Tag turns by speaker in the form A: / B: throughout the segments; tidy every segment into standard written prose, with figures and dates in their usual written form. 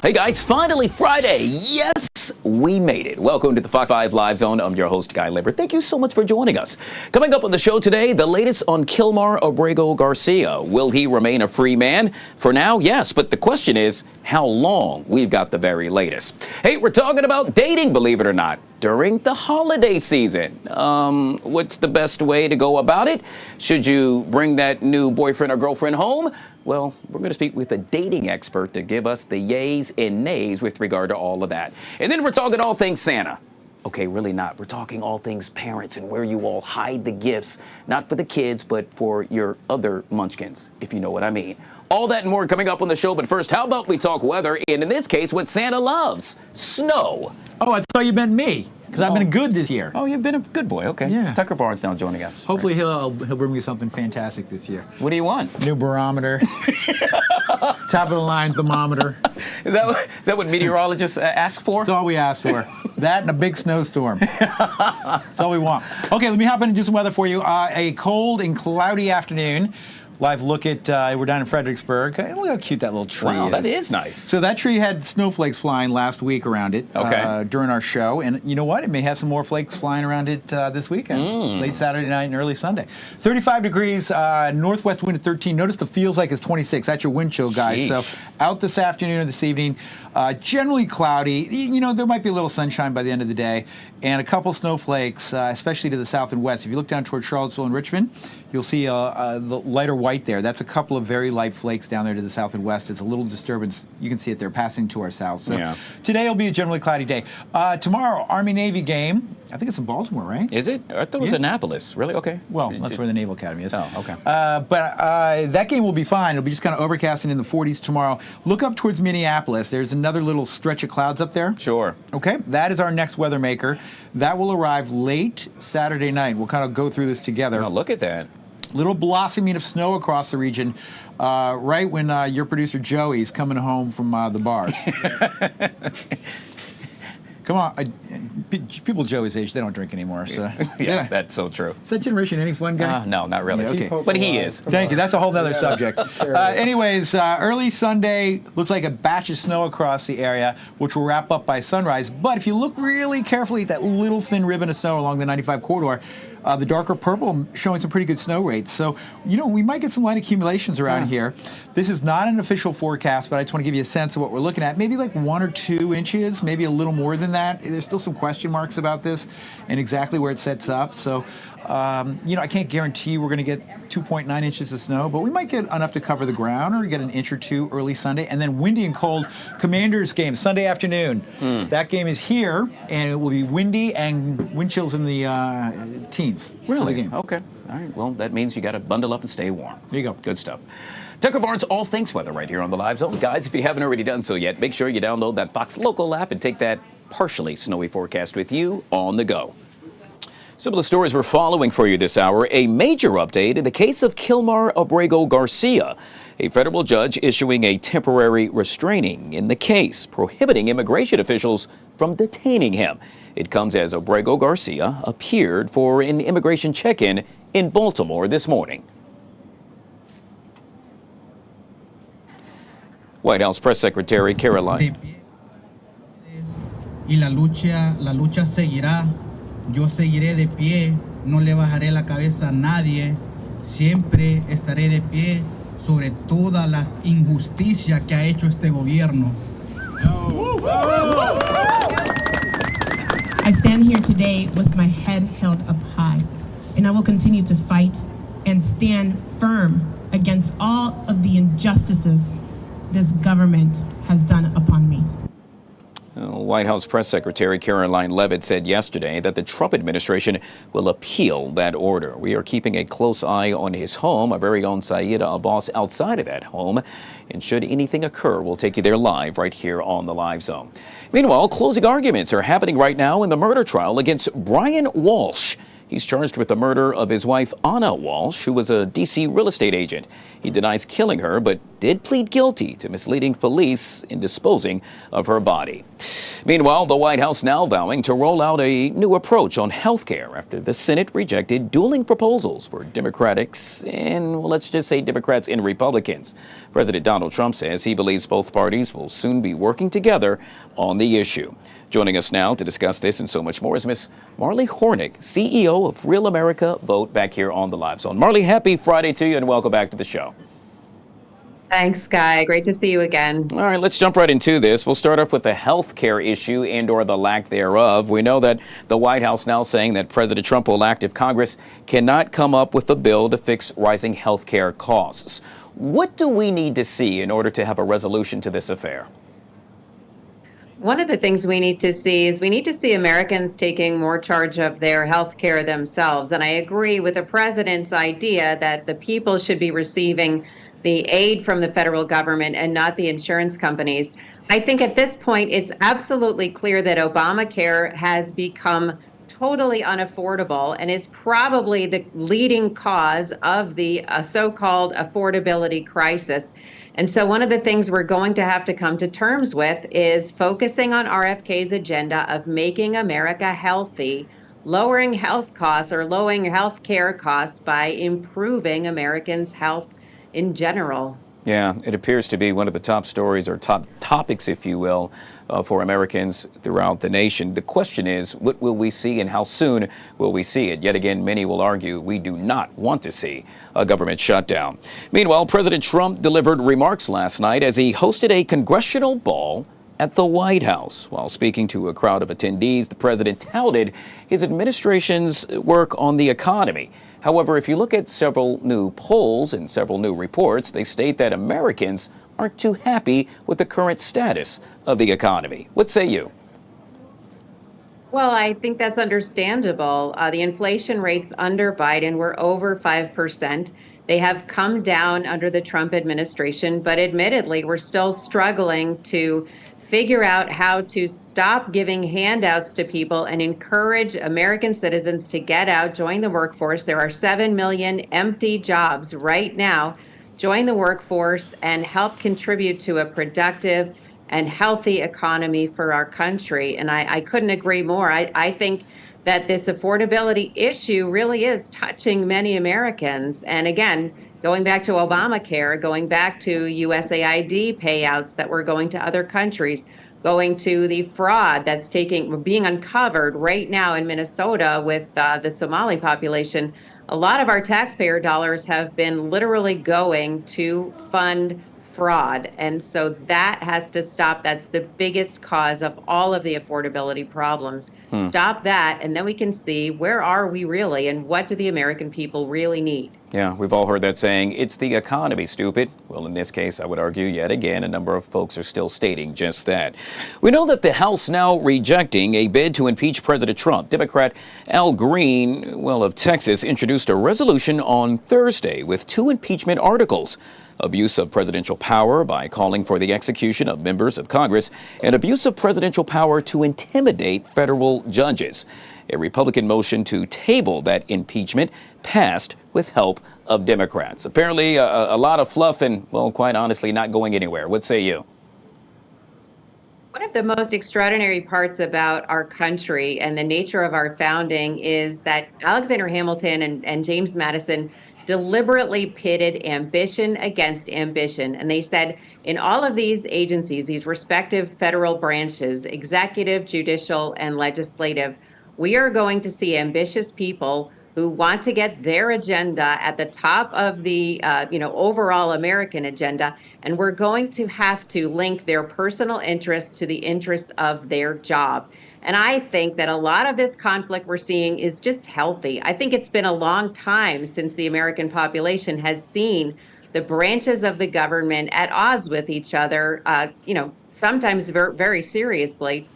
A: Hey guys, finally Friday. Yes, we made it. Welcome to the Fox 5 Live Zone. I'm your host, Guy Lambert. Thank you so much for joining us. Coming up on the show today, the latest on Kilmar Abrego Garcia. Will he remain a free man? For now, yes, but the question is, how long? We've got the very latest. Hey, we're talking about dating, believe it or not, during the holiday season. What's the best way to go about it? Should you bring that new boyfriend or girlfriend home? Well, we're going to speak with a dating expert to give us the yays and nays with regard to all of that. And then we're talking all things Santa. Okay, really not. We're talking all things parents and where you all hide the gifts, not for the kids, but for your other munchkins, if you know what I mean. All that and more coming up on the show. But first, how about we talk weather? And in this case, what Santa loves, snow.
B: Oh, I thought you meant me, because I've been good this year.
A: Oh, you've been a good boy. Okay.
B: Yeah.
A: Tucker Barnes now joining us.
B: Hopefully he'll bring me something fantastic this year.
A: What do you want?
B: New barometer. Top of the line thermometer.
A: Is that what meteorologists ask for?
B: That's all we ask for. That and a big snowstorm. That's all we want. Okay, let me hop in and do some weather for you. A cold and cloudy afternoon. Live look at, we're down in Fredericksburg. Look how cute that little tree is.
A: Wow, that is nice.
B: So that tree had snowflakes flying last week around it during our show. And you know what? It may have some more flakes flying around it this weekend, late Saturday night and early Sunday. 35 degrees, northwest wind at 13. Notice the feels like it's 26. That's your wind chill, guys.
A: Sheesh.
B: So out this afternoon or this evening, generally cloudy. You know, there might be a little sunshine by the end of the day. And a couple snowflakes, especially to the south and west. If you look down towards Charlottesville and Richmond, you'll see the lighter white there. That's a couple of very light flakes down there to the south and west. It's a little disturbance. You can see it there passing to our south. So today will be a generally cloudy day. Tomorrow, Army-Navy game. I think it's in Baltimore, right?
A: Is it? I thought it was Annapolis. Really? Okay.
B: Well, that's where the Naval Academy is.
A: Oh, okay.
B: But that game will be fine. It'll be just kind of overcast and in the 40s tomorrow. Look up towards Minneapolis. There's another little stretch of clouds up there.
A: Sure.
B: Okay. That is our next weather maker. That will arrive late Saturday night. We'll kind of go through this together.
A: Oh, look at that.
B: Little blossoming of snow across the region, right when your producer Joey's coming home from the bars. Come on, people Joey's age, they don't drink anymore. So
A: yeah, that's so true.
B: Is that generation any fun, guy?
A: No, not really.
B: Okay.
A: But he is.
B: Thank you. That's a whole other subject. Anyways, early Sunday looks like a batch of snow across the area, which will wrap up by sunrise. But if you look really carefully at that little thin ribbon of snow along the 95 corridor, the darker purple showing some pretty good snow rates. So, you know, we might get some light accumulations around here. This is not an official forecast, but I just want to give you a sense of what we're looking at. Maybe like 1 or 2 inches, maybe a little more than that. There's still some question marks about this and exactly where it sets up. So, you know, I can't guarantee we're going to get 2.9 inches of snow, but we might get enough to cover the ground or get an inch or 2 early Sunday. And then windy and cold. Commanders game, Sunday afternoon. That game is here, and it will be windy and wind chills in the teens.
A: Really?
B: Game.
A: Okay. All right. Well, that means you got to bundle up and stay warm.
B: There you go.
A: Good stuff. Tucker Barnes, all things weather right here on the Live Zone. Guys, if you haven't already done so yet, make sure you download that Fox Local app and take that partially snowy forecast with you on the go. Some of the stories we're following for you this hour. A major update in the case of Kilmar Abrego Garcia. A federal judge issuing a temporary restraining in the case, prohibiting immigration officials from detaining him. It comes as Abrego Garcia appeared for an immigration check-in in Baltimore this morning. White House Press Secretary Caroline.
C: Y la lucha seguirá. Yo seguiré de pie, no le bajaré la cabeza a nadie. Siempre estaré de pie sobre todas las injusticias que ha hecho este gobierno.
D: I stand here today with my head held up high, and I will continue to fight and stand firm against all of the injustices this government has done upon me.
A: White House Press Secretary Caroline Leavitt said yesterday that the Trump administration will appeal that order. We are keeping a close eye on his home, our very own Saida Abbas outside of that home. And should anything occur, we'll take you there live right here on the Live Zone. Meanwhile, closing arguments are happening right now in the murder trial against Brian Walsh. He's charged with the murder of his wife, Anna Walsh, who was a D.C. real estate agent. He denies killing her, but did plead guilty to misleading police in disposing of her body. Meanwhile, the White House now vowing to roll out a new approach on health care after the Senate rejected dueling proposals for Democrats and, well, let's just say Democrats and Republicans. President Donald Trump says he believes both parties will soon be working together on the issue. Joining us now to discuss this and so much more is Miss Marley Hornick, CEO of Real America Vote, back here on the Live Zone. Marley, happy Friday to you and welcome back to the show.
E: Thanks, Guy. Great to see you again.
A: All right, let's jump right into this. We'll start off with the health care issue and or the lack thereof. We know that the White House now saying that President Trump will act if Congress cannot come up with a bill to fix rising health care costs. What do we need to see in order to have a resolution to this affair?
E: One of the things we need to see is we need to see Americans taking more charge of their health care themselves. And I agree with the president's idea that the people should be receiving the aid from the federal government and not the insurance companies. I think at this point, it's absolutely clear that Obamacare has become totally unaffordable and is probably the leading cause of the so-called affordability crisis. And so one of the things we're going to have to come to terms with is focusing on RFK's agenda of making America healthy, lowering health costs or lowering health care costs by improving Americans' health in general.
A: Yeah, it appears to be one of the top stories or top topics, if you will, for Americans throughout the nation. The question is, what will we see and how soon will we see it? Yet again, many will argue we do not want to see a government shutdown. Meanwhile, President Trump delivered remarks last night as he hosted a congressional ball at the White House. While speaking to a crowd of attendees, the president touted his administration's work on the economy. However, if you look at several new polls and several new reports, they state that Americans aren't too happy with the current status of the economy. What say you?
E: Well, I think that's understandable. The inflation rates under Biden were over 5%. They have come down under the Trump administration, but admittedly, we're still struggling to figure out how to stop giving handouts to people and encourage American citizens to get out, join the workforce. There are 7 million empty jobs right now. Join the workforce and help contribute to a productive and healthy economy for our country. And I couldn't agree more. I think that this affordability issue really is touching many Americans. And again, going back to Obamacare, going back to USAID payouts that were going to other countries, going to the fraud that's being uncovered right now in Minnesota with the Somali population. A lot of our taxpayer dollars have been literally going to fund fraud. And so that has to stop. That's the biggest cause of all of the affordability problems. Stop that, and then we can see where are we really and what do the American people really need.
A: Yeah, we've all heard that saying, it's the economy, stupid. Well, in this case, I would argue yet again, a number of folks are still stating just that. We know that the House now rejecting a bid to impeach President Trump. Democrat Al Green, of Texas, introduced a resolution on Thursday with 2 impeachment articles. Abuse of presidential power by calling for the execution of members of Congress, and abuse of presidential power to intimidate federal judges. A Republican motion to table that impeachment passed with help of Democrats. Apparently, a lot of fluff and, quite honestly, not going anywhere. What say you?
E: One of the most extraordinary parts about our country and the nature of our founding is that Alexander Hamilton and James Madison deliberately pitted ambition against ambition. And they said in all of these agencies, these respective federal branches, executive, judicial, and legislative, we are going to see ambitious people who want to get their agenda at the top of the overall American agenda. And we're going to have to link their personal interests to the interests of their job. And I think that a lot of this conflict we're seeing is just healthy. I think it's been a long time since the American population has seen the branches of the government at odds with each other, sometimes very seriously.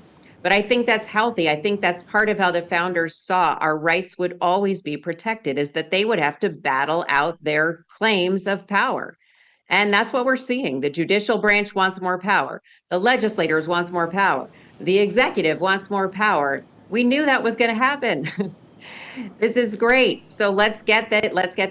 E: But I think that's healthy. I think that's part of how the founders saw our rights would always be protected, is that they would have to battle out their claims of power. And that's what we're seeing. The judicial branch wants more power. The legislators wants more power. The executive wants more power. We knew that was going to happen. This is great. So let's get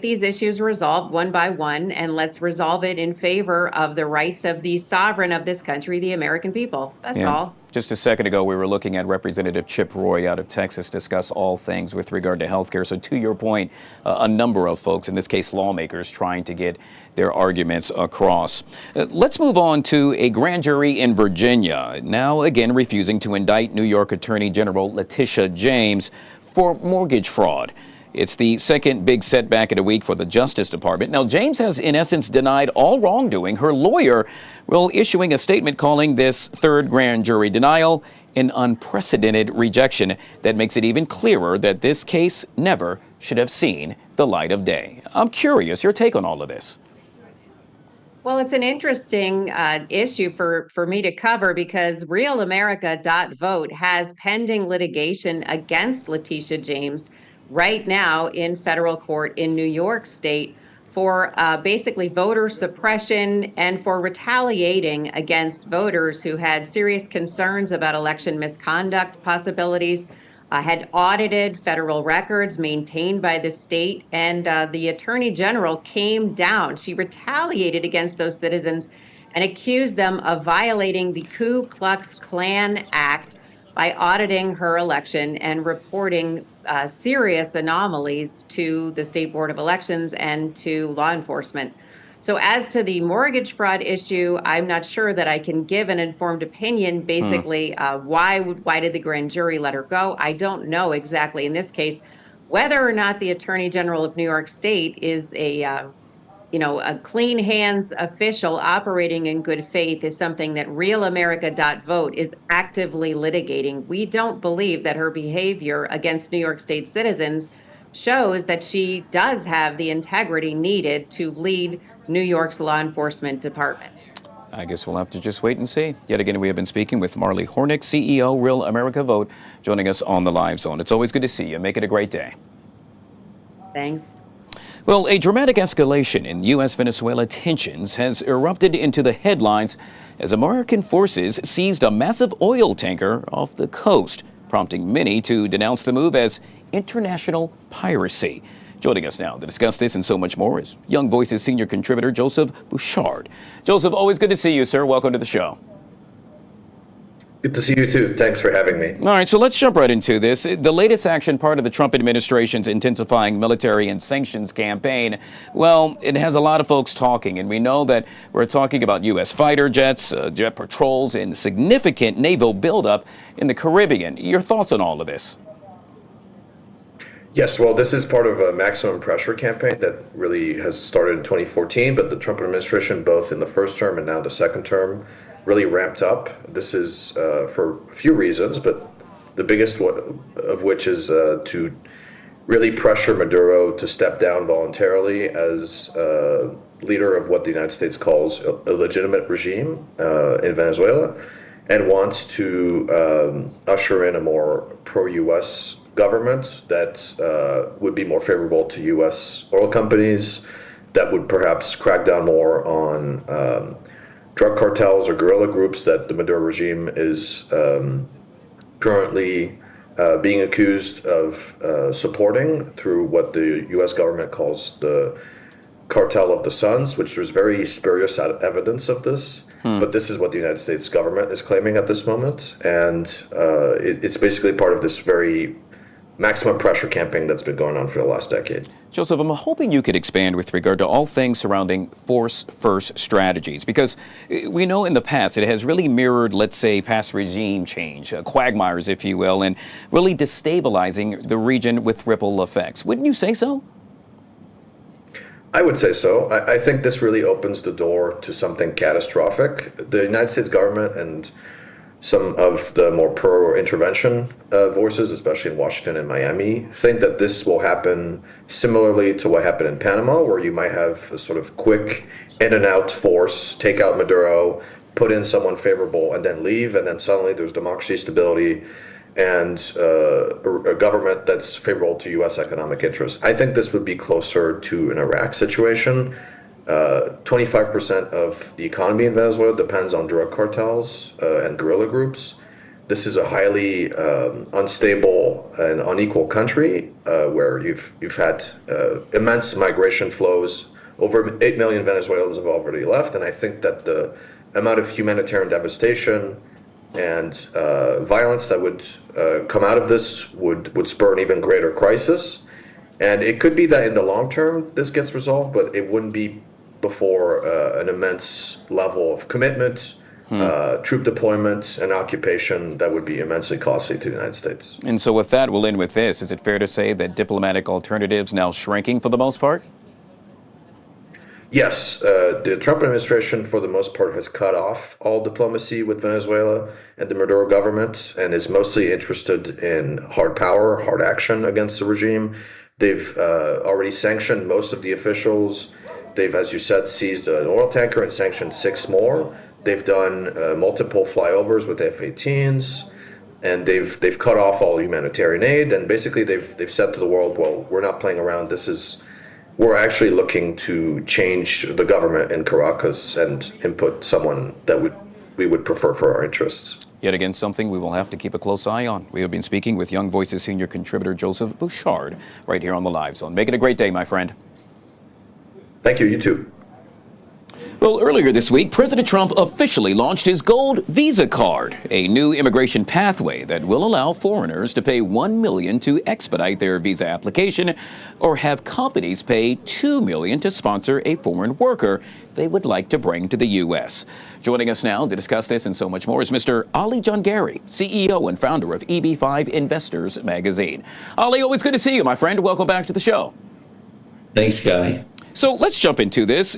E: these issues resolved one by one, and let's resolve it in favor of the rights of the sovereign of this country, the American people. That's all.
A: Just a second ago, we were looking at Representative Chip Roy out of Texas discuss all things with regard to health care. So to your point, a number of folks, in this case lawmakers, trying to get their arguments across. Let's move on to a grand jury in Virginia, now again refusing to indict New York Attorney General Letitia James for mortgage fraud. It's the second big setback in a week for the Justice Department. Now, James has, in essence, denied all wrongdoing. Her lawyer will issuing a statement calling this third grand jury denial an unprecedented rejection that makes it even clearer that this case never should have seen the light of day. I'm curious, your take on all of this.
E: Well, it's an interesting issue for me to cover because realamerica.vote has pending litigation against Letitia James right now in federal court in New York State for basically voter suppression and for retaliating against voters who had serious concerns about election misconduct possibilities, had audited federal records maintained by the state, and the Attorney General came down. She retaliated against those citizens and accused them of violating the Ku Klux Klan Act by auditing her election and reporting serious anomalies to the State Board of Elections and to law enforcement. So as to the mortgage fraud issue, I'm not sure that I can give an informed opinion. Basically, why did the grand jury let her go? I don't know exactly in this case. Whether or not the Attorney General of New York State is a clean hands official operating in good faith is something that realamerica.vote is actively litigating. We don't believe that her behavior against New York State citizens shows that she does have the integrity needed to lead New York's law enforcement department.
A: I guess we'll have to just wait and see. Yet again, we have been speaking with Marley Hornick, CEO, Real America Vote, joining us on the Live Zone. It's always good to see you. Make it a great day.
E: Thanks.
A: Well, a dramatic escalation in U.S.-Venezuela tensions has erupted into the headlines as American forces seized a massive oil tanker off the coast, prompting many to denounce the move as international piracy. Joining us now to discuss this and so much more is Young Voices senior contributor Joseph Bouchard. Joseph, always good to see you, sir. Welcome to the show.
F: Good to see you too. Thanks for having me.
A: All right, so let's jump right into this. The latest action, part of the Trump administration's intensifying military and sanctions campaign, well, it has a lot of folks talking, and we know that we're talking about U.S. fighter jets, jet patrols, and significant naval buildup in the Caribbean. Your thoughts on all of this?
F: Yes, well, this is part of a maximum pressure campaign that really has started in 2014, but the Trump administration, both in the first term and now the second term, really ramped up. This is for a few reasons, but the biggest one of which is to really pressure Maduro to step down voluntarily as leader of what the United States calls a legitimate regime in Venezuela, and wants to usher in a more pro-U.S. government that would be more favorable to U.S. oil companies, that would perhaps crack down more on drug cartels or guerrilla groups that the Maduro regime is currently being accused of supporting through what the U.S. government calls the Cartel of the Suns, which there's very spurious evidence of this. But this is what the United States government is claiming at this moment. And it's basically part of this very maximum pressure campaign that's been going on for the last decade.
A: Joseph, I'm hoping you could expand with regard to all things surrounding force-first strategies, because we know in the past it has really mirrored, let's say, past regime change, quagmires, if you will, and really destabilizing the region with ripple effects. Wouldn't you say so?
F: I would say so. I think this really opens the door to something catastrophic. The United States government and some of the more pro-intervention voices, especially in Washington and Miami, think that this will happen similarly to what happened in Panama, where you might have a sort of quick in-and-out force, take out Maduro, put in someone favorable, and then leave, and then suddenly there's democracy, stability, and a government that's favorable to U.S. economic interests. I think this would be closer to an Iraq situation. 25% of the economy in Venezuela depends on drug cartels and guerrilla groups. This is a highly unstable and unequal country where you've had immense migration flows. Over 8 million Venezuelans have already left, and I think that the amount of humanitarian devastation and violence that would come out of this would spur an even greater crisis. And it could be that in the long term this gets resolved, but it wouldn't be before an immense level of commitment, troop deployment, and occupation that would be immensely costly to the United States.
A: And so with that, we'll end with this. Is it fair to say that diplomatic alternatives now shrinking for the most part?
F: Yes, the Trump administration, for the most part, has cut off all diplomacy with Venezuela and the Maduro government and is mostly interested in hard power, hard action against the regime. They've already sanctioned most of the officials. They've, as you said, seized an oil tanker and sanctioned 6 more. They've done multiple flyovers with F-18s, and they've cut off all humanitarian aid. And basically, they've said to the world, "Well, we're not playing around. We're actually looking to change the government in Caracas and input someone that we would prefer for our interests."
A: Yet again, something we will have to keep a close eye on. We have been speaking with Young Voices senior contributor Joseph Bouchard right here on the Live Zone. Make it a great day, my friend.
F: Thank you. You too.
A: Well, earlier this week, President Trump officially launched his Gold Visa Card, a new immigration pathway that will allow foreigners to pay $1 million to expedite their visa application, or have companies pay $2 million to sponsor a foreign worker they would like to bring to the U.S. Joining us now to discuss this and so much more is Mr. Ali Jangari, CEO and founder of EB5 Investors Magazine. Ali, always good to see you, my friend. Welcome back to the show.
G: Thanks, Guy.
A: So let's jump into this.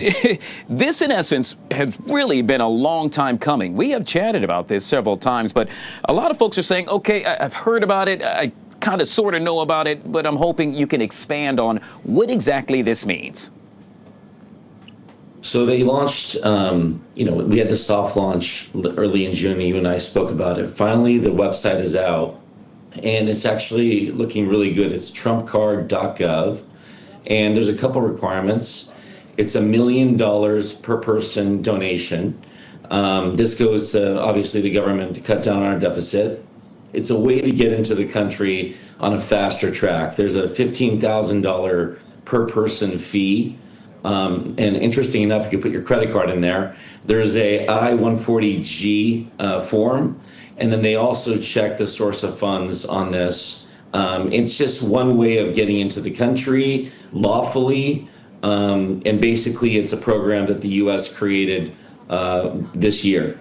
A: This, in essence, has really been a long time coming. We have chatted about this several times, but a lot of folks are saying, okay, I've heard about it. I kind of sort of know about it, but I'm hoping you can expand on what exactly this means.
G: So they launched, we had the soft launch early in June. You and I spoke about it. Finally, the website is out, and it's actually looking really good. It's trumpcard.gov. And there's a couple requirements. It's $1 million per person donation. This goes to, obviously, the government to cut down on our deficit. It's a way to get into the country on a faster track. There's a $15,000 per person fee. And interesting enough, you can put your credit card in there. There's a I-140G form. And then they also check the source of funds on this. It's just one way of getting into the country lawfully, and basically it's a program that the U.S. created this year.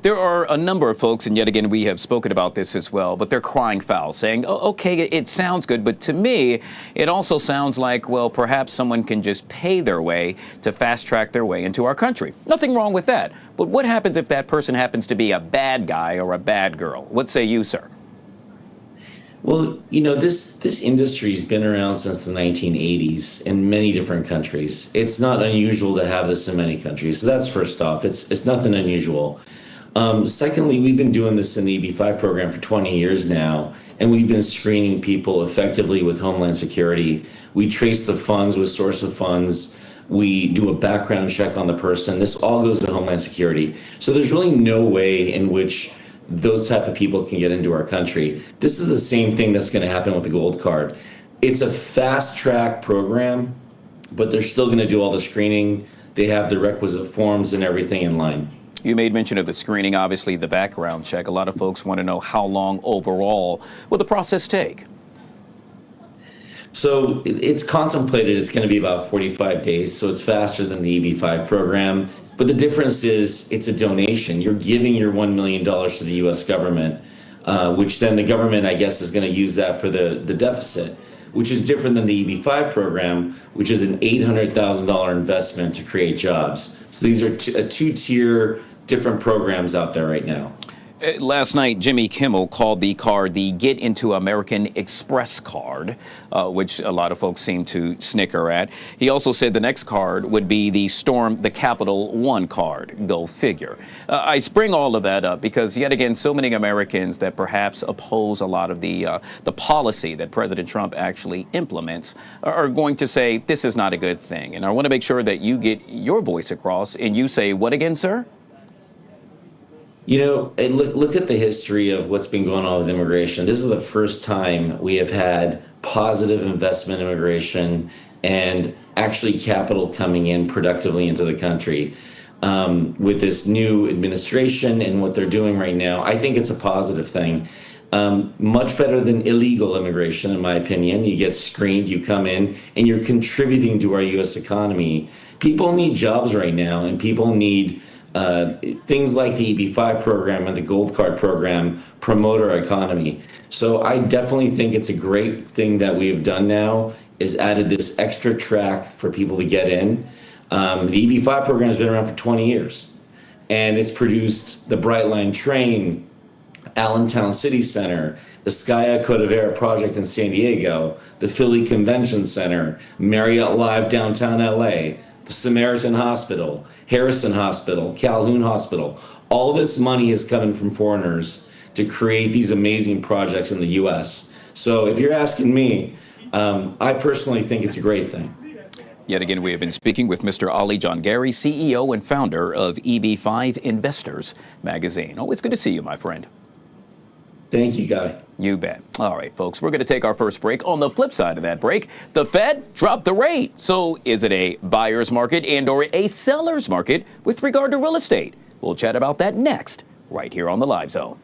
A: There are a number of folks, and yet again we have spoken about this as well, but they're crying foul, saying, oh, okay, it sounds good, but to me it also sounds like, well, perhaps someone can just pay their way to fast track their way into our country. Nothing wrong with that, but what happens if that person happens to be a bad guy or a bad girl? What say you, sir?
G: Well, this industry's been around since the 1980s in many different countries. It's not unusual to have this in many countries. So that's first off. It's nothing unusual. Secondly, we've been doing this in the EB5 program for 20 years now, and we've been screening people effectively with Homeland Security. We trace the funds with source of funds. We do a background check on the person. This all goes to Homeland Security. So there's really no way in which those type of people can get into our country. This is the same thing that's going to happen with the Gold Card. It's a fast track program, but they're still going to do all the screening. They have the requisite forms and everything in line.
A: You made mention of the screening, obviously the background check. A lot of folks want to know how long overall will the process take?
G: So it's contemplated it's going to be about 45 days, so it's faster than the EB5 program. But the difference is it's a donation. You're giving your $1 million to the U.S. government, which then the government, I guess, is going to use that for the deficit, which is different than the EB5 program, which is an $800,000 investment to create jobs. So these are a two-tier different programs out there right now.
A: Last night, Jimmy Kimmel called the card the Get Into American Express card, which a lot of folks seem to snicker at. He also said the next card would be the Storm the Capitol One card. Go figure. I bring all of that up because, yet again, so many Americans that perhaps oppose a lot of the policy that President Trump actually implements are going to say this is not a good thing. And I want to make sure that you get your voice across and you say, what again, sir?
G: Look at the history of what's been going on with immigration. This is the first time we have had positive investment immigration and actually capital coming in productively into the country. with this new administration and what they're doing right now, I think it's a positive thing. Much better than illegal immigration, in my opinion. You get screened, you come in, and you're contributing to our U.S. economy. People need jobs right now, and people need things like the EB-5 program and the Gold Card program promote our economy. So I definitely think it's a great thing that we've done now, is added this extra track for people to get in. The EB-5 program has been around for 20 years, and it's produced the Brightline train, Allentown City Center, the Skya Cordillera project in San Diego, the Philly Convention Center, Marriott Live downtown LA, the Samaritan Hospital, Harrison Hospital, Calhoun Hospital. All this money is coming from foreigners to create these amazing projects in the US. So if you're asking me, I personally think it's a great thing.
A: Yet again, we have been speaking with Mr. Ali John Gary, CEO and founder of EB-5 Investors magazine. Always good to see you, my friend.
G: Thank you, Guy.
A: You bet. All right, folks, we're going to take our first break. On the flip side of that break, the Fed dropped the rate. So is it a buyer's market and or a seller's market with regard to real estate? We'll chat about that next, right here on the Live Zone.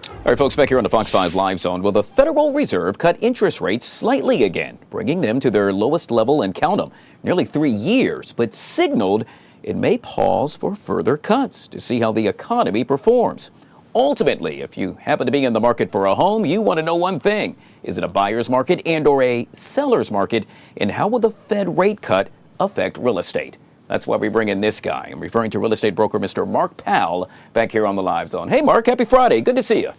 A: All right, folks, back here on the Fox 5 Live Zone. Well, the Federal Reserve cut interest rates slightly again, bringing them to their lowest level in, count them, nearly 3 years, but signaled it may pause for further cuts to see how the economy performs. Ultimately, if you happen to be in the market for a home, you want to know one thing. Is it a buyer's market and or a seller's market? And how will the Fed rate cut affect real estate? That's why we bring in this guy. I'm referring to real estate broker Mr. Mark Powell back here on the Live Zone. Hey, Mark, happy Friday. Good to see you.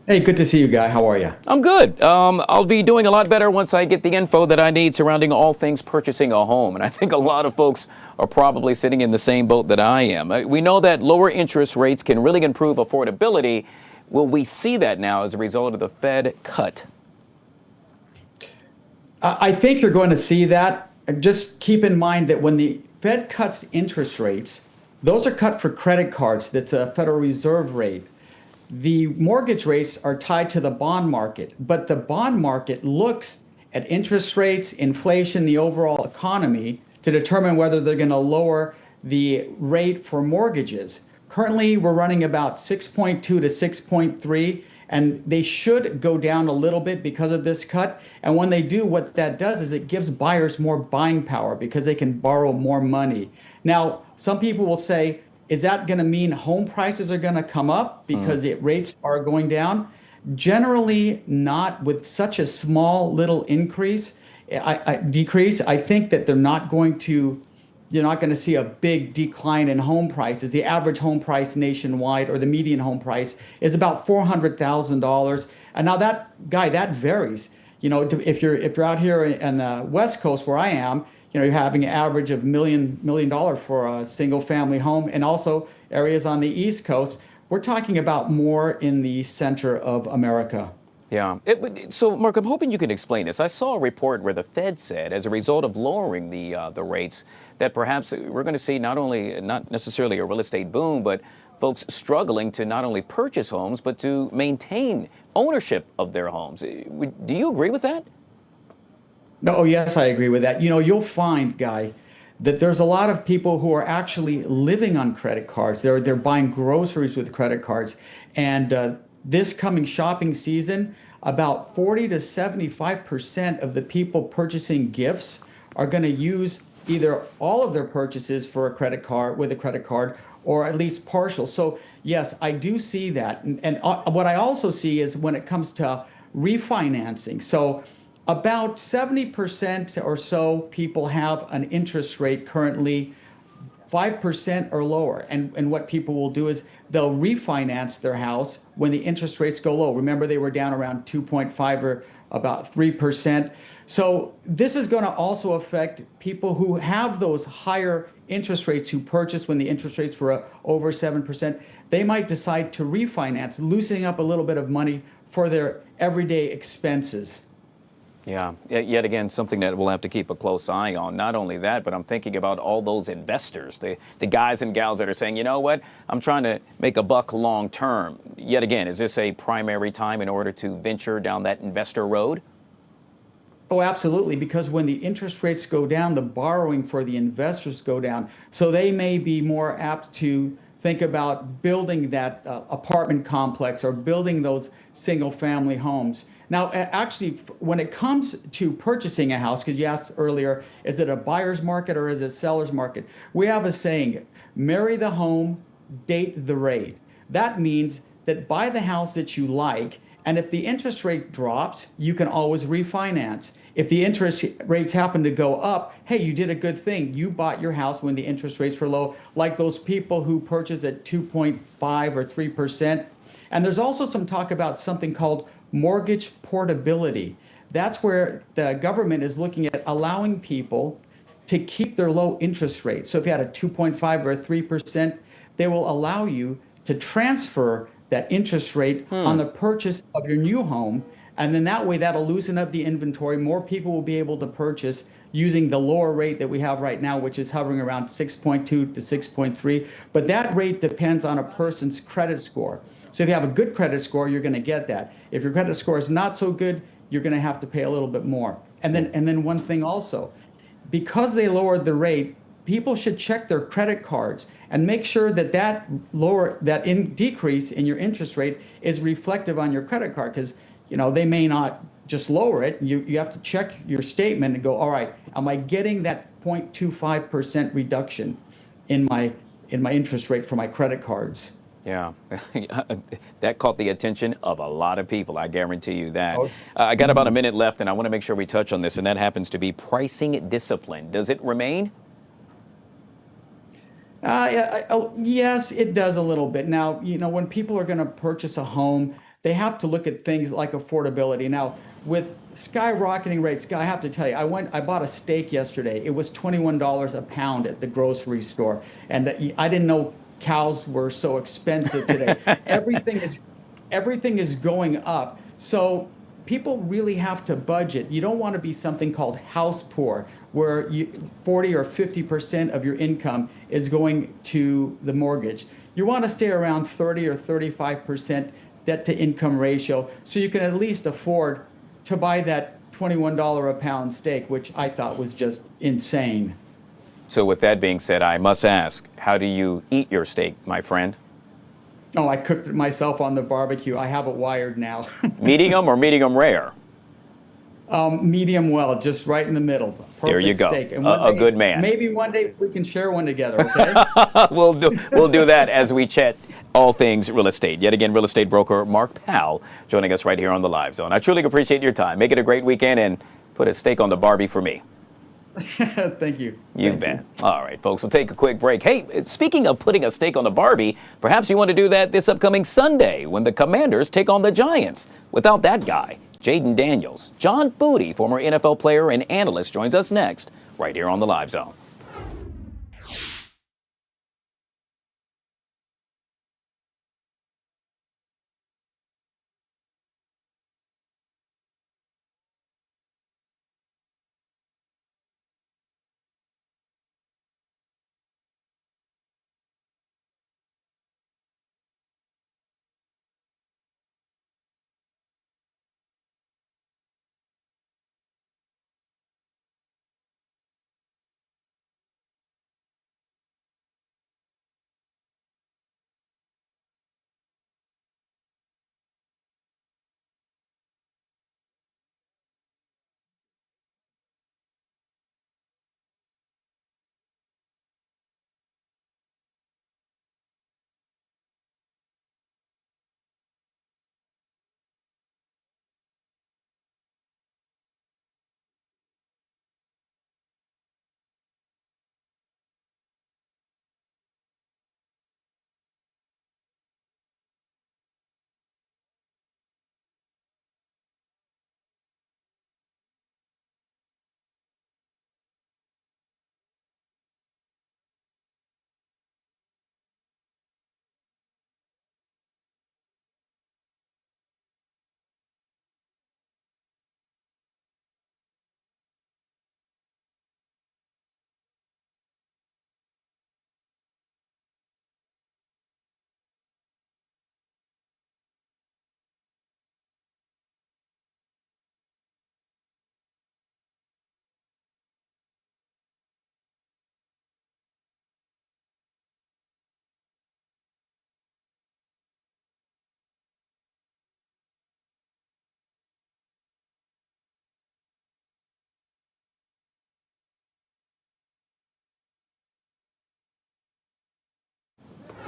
H: Hey, good to see you, Guy. How are you?
A: I'm good. I'll be doing a lot better once I get the info that I need surrounding all things purchasing a home. And I think a lot of folks are probably sitting in the same boat that I am. We know that lower interest rates can really improve affordability. Will we see that now as a result of the Fed cut?
H: I think you're going to see that. Just keep in mind that when the Fed cuts interest rates, those are cut for credit cards. That's a Federal Reserve rate. The mortgage rates are tied to the bond market, but the bond market looks at interest rates, inflation, the overall economy to determine whether they're going to lower the rate for mortgages. Currently, we're running about 6.2 to 6.3, and they should go down a little bit because of this cut. And when they do, what that does is it gives buyers more buying power because they can borrow more money. Now, some people will say, is that going to mean home prices are going to come up because the rates are going down? Generally not. With such a small little increase, decrease. I think that you're not going to see a big decline in home prices. The average home price nationwide, or the median home price, is about $400,000. And now that varies. If you're out here in the West Coast where I am, you're having an average of $1 million for a single family home, and also areas on the East Coast, we're talking about more in the center of America.
A: Yeah. So, Mark, I'm hoping you can explain this. I saw a report where the Fed said, as a result of lowering the rates, that perhaps we're going to see not necessarily a real estate boom, but folks struggling to not only purchase homes, but to maintain ownership of their homes. Do you agree with that?
H: No, yes, I agree with that. You'll find, Guy, that there's a lot of people who are actually living on credit cards. They're buying groceries with credit cards. And this coming shopping season, about 40 to 75% of the people purchasing gifts are going to use either all of their purchases with a credit card, or at least partial. So yes, I do see that. And what I also see is when it comes to refinancing. So about 70% or so people have an interest rate currently 5% or lower. And what people will do is they'll refinance their house when the interest rates go low. Remember, they were down around 2.5 or about 3%. So this is going to also affect people who have those higher interest rates, who purchased when the interest rates were over 7%. They might decide to refinance, loosening up a little bit of money for their everyday expenses.
A: Yeah, yet again, something that we'll have to keep a close eye on. Not only that, but I'm thinking about all those investors, the guys and gals that are saying, you know what, I'm trying to make a buck long term. Yet again, is this a primary time in order to venture down that investor road?
H: Oh, absolutely, because when the interest rates go down, the borrowing for the investors go down. So they may be more apt to think about building that apartment complex or building those single family homes. Now, actually, when it comes to purchasing a house, because you asked earlier, is it a buyer's market or is it a seller's market? We have a saying, marry the home, date the rate. That means that buy the house that you like, and if the interest rate drops, you can always refinance. If the interest rates happen to go up, hey, you did a good thing. You bought your house when the interest rates were low, like those people who purchased at 2.5 or 3%. And there's also some talk about something called mortgage portability. That's where the government is looking at allowing people to keep their low interest rate. So if you had a 2.5 or 3%, they will allow you to transfer that interest rate on the purchase of your new home. And then that way, that'll loosen up the inventory. More people will be able to purchase using the lower rate that we have right now, which is hovering around 6.2 to 6.3. But that rate depends on a person's credit score. So if you have a good credit score, you're going to get that. If your credit score is not so good, you're going to have to pay a little bit more. And then one thing also, because they lowered the rate, people should check their credit cards and make sure that decrease in your interest rate is reflective on your credit card, because they may not just lower it. You have to check your statement and go, all right, am I getting that 0.25% reduction in my interest rate for my credit cards?
A: Yeah, that caught the attention of a lot of people, I guarantee you that. I got about a minute left, and I want to make sure we touch on this, and that happens to be pricing discipline. Does it remain?
H: Yes, it does a little bit. Now, when people are going to purchase a home, they have to look at things like affordability. Now, with skyrocketing rates, I have to tell you, I bought a steak yesterday. It was $21 a pound at the grocery store, and I didn't know cows were so expensive today. Everything is going up. So people really have to budget. You don't want to be something called house poor, where 40 or 50% of your income is going to the mortgage. You want to stay around 30 or 35% debt to income ratio, so you can at least afford to buy that $21 a pound steak, which I thought was just insane.
A: So with that being said, I must ask, how do you eat your steak, my friend?
H: Oh, I cooked it myself on the barbecue. I have it wired now.
A: Medium or medium rare?
H: Medium well, just right in the middle. Perfect
A: there you go.
H: Steak. And
A: a good man.
H: Maybe one day we can share one together, okay?
A: We'll do that as we chat all things real estate. Yet again, real estate broker Mark Powell joining us right here on the Live Zone. I truly appreciate your time. Make it a great weekend, and put a steak on the Barbie for me.
H: Thank you.
A: You bet. All right, folks, we'll take a quick break. Hey, speaking of putting a steak on the Barbie, perhaps you want to do that this upcoming Sunday when the Commanders take on the Giants. Without that guy, Jaden Daniels, John Booty, former NFL player and analyst, joins us next, right here on the Live Zone.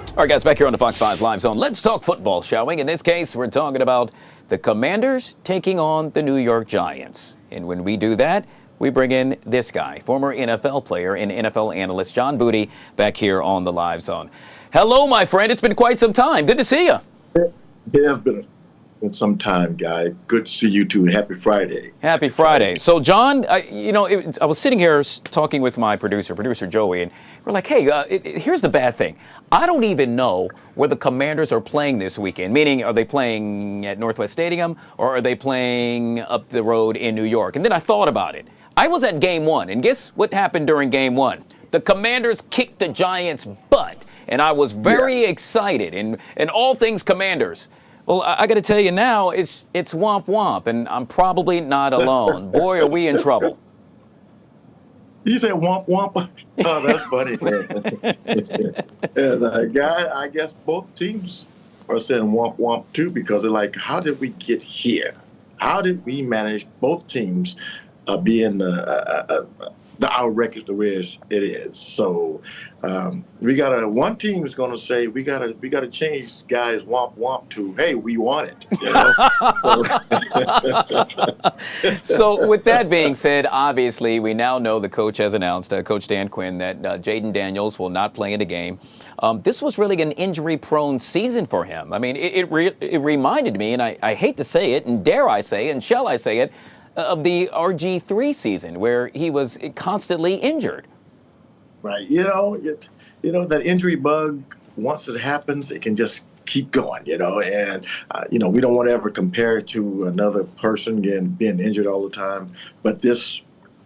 A: All right, guys, back here on the Fox 5 Live Zone. Let's talk football, shall we? In this case, we're talking about the Commanders taking on the New York Giants. And when we do that, we bring in this guy, former NFL player and NFL analyst John Booty, back here on the Live Zone. Hello, my friend. It's been quite some time. Good to see you.
I: Yeah, it's been some time, Guy. Good to see you too. Happy Friday.
A: Happy Friday. So, John, I was sitting here talking with my producer Joey, and we're like, hey, here's the bad thing. I don't even know where the Commanders are playing this weekend. Meaning, are they playing at Northwest Stadium or are they playing up the road in New York? And then I thought about it. I was at Game 1, and guess what happened during Game 1? The Commanders kicked the Giants' butt, and I was very excited. And all things Commanders. Well, I got to tell you now, it's womp womp, and I'm probably not alone. Boy, are we in trouble.
I: You said womp womp? Oh, that's funny. And, Guy, I guess both teams are saying womp womp too, because they're like, how did we get here? How did we manage both teams being our record the way it is? So we got one team is going to say we got to change guys womp womp to hey, we want it. You know?
A: So with that being said, obviously we now know the coach has announced, Coach Dan Quinn, that Jaden Daniels will not play in the game. This was really an injury-prone season for him. I mean, it reminded me, and I hate to say it, and dare I say it, and shall I say it, of the RG3 season where he was constantly injured.
I: Right. You know that injury bug, once it happens, it can just keep going, and, we don't want to ever compare it to another person being injured all the time. But this,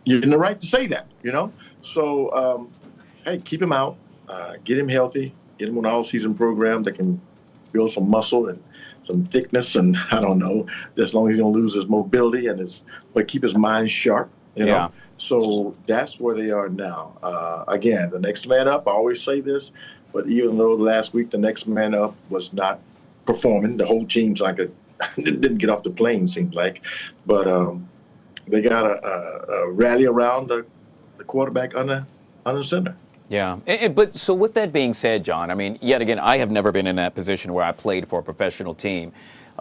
I: you're in the right to say that, So, hey, keep him out, get him healthy, get him on an all-season program that can build some muscle and some thickness, and I don't know, as long as he don't lose his mobility but keep his mind sharp, you know.
A: Yeah.
I: So that's where they are now. Again, the next man up, I always say this, but even though last week the next man up was not performing, the whole team's like didn't get off the plane, seems like, but they got to rally around the quarterback on the center.
A: Yeah, but so with that being said, John, I mean, yet again, I have never been in that position where I played for a professional team.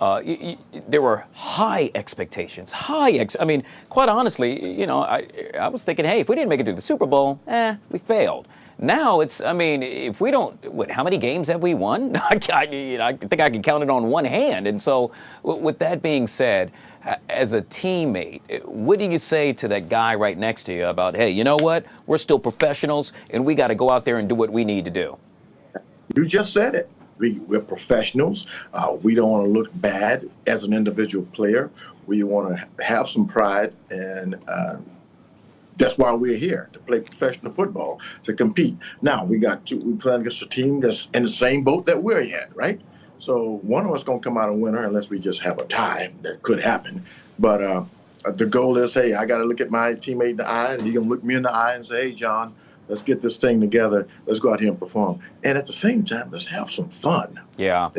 A: there were high expectations. I mean, quite honestly, I was thinking, hey, if we didn't make it to the Super Bowl, we failed. Now it's, I mean, if we don't, how many games have we won? I think I can count it on one hand. And so with that being said, as a teammate, what do you say to that guy right next to you about, hey, you know what? We're still professionals and we got to go out there and do what we need to do?
I: You just said it. We're professionals. We don't want to look bad as an individual player. We want to have some pride, and that's why we're here, to play professional football, to compete. Now, we playing against a team that's in the same boat that we're in, right? So one of us going to come out a winner unless we just have a tie. That could happen. But the goal is, hey, I got to look at my teammate in the eye, and he's going to look me in the eye and say, hey, John, let's get this thing together. Let's go out here and perform. And at the same time, let's have some fun.
A: Yeah.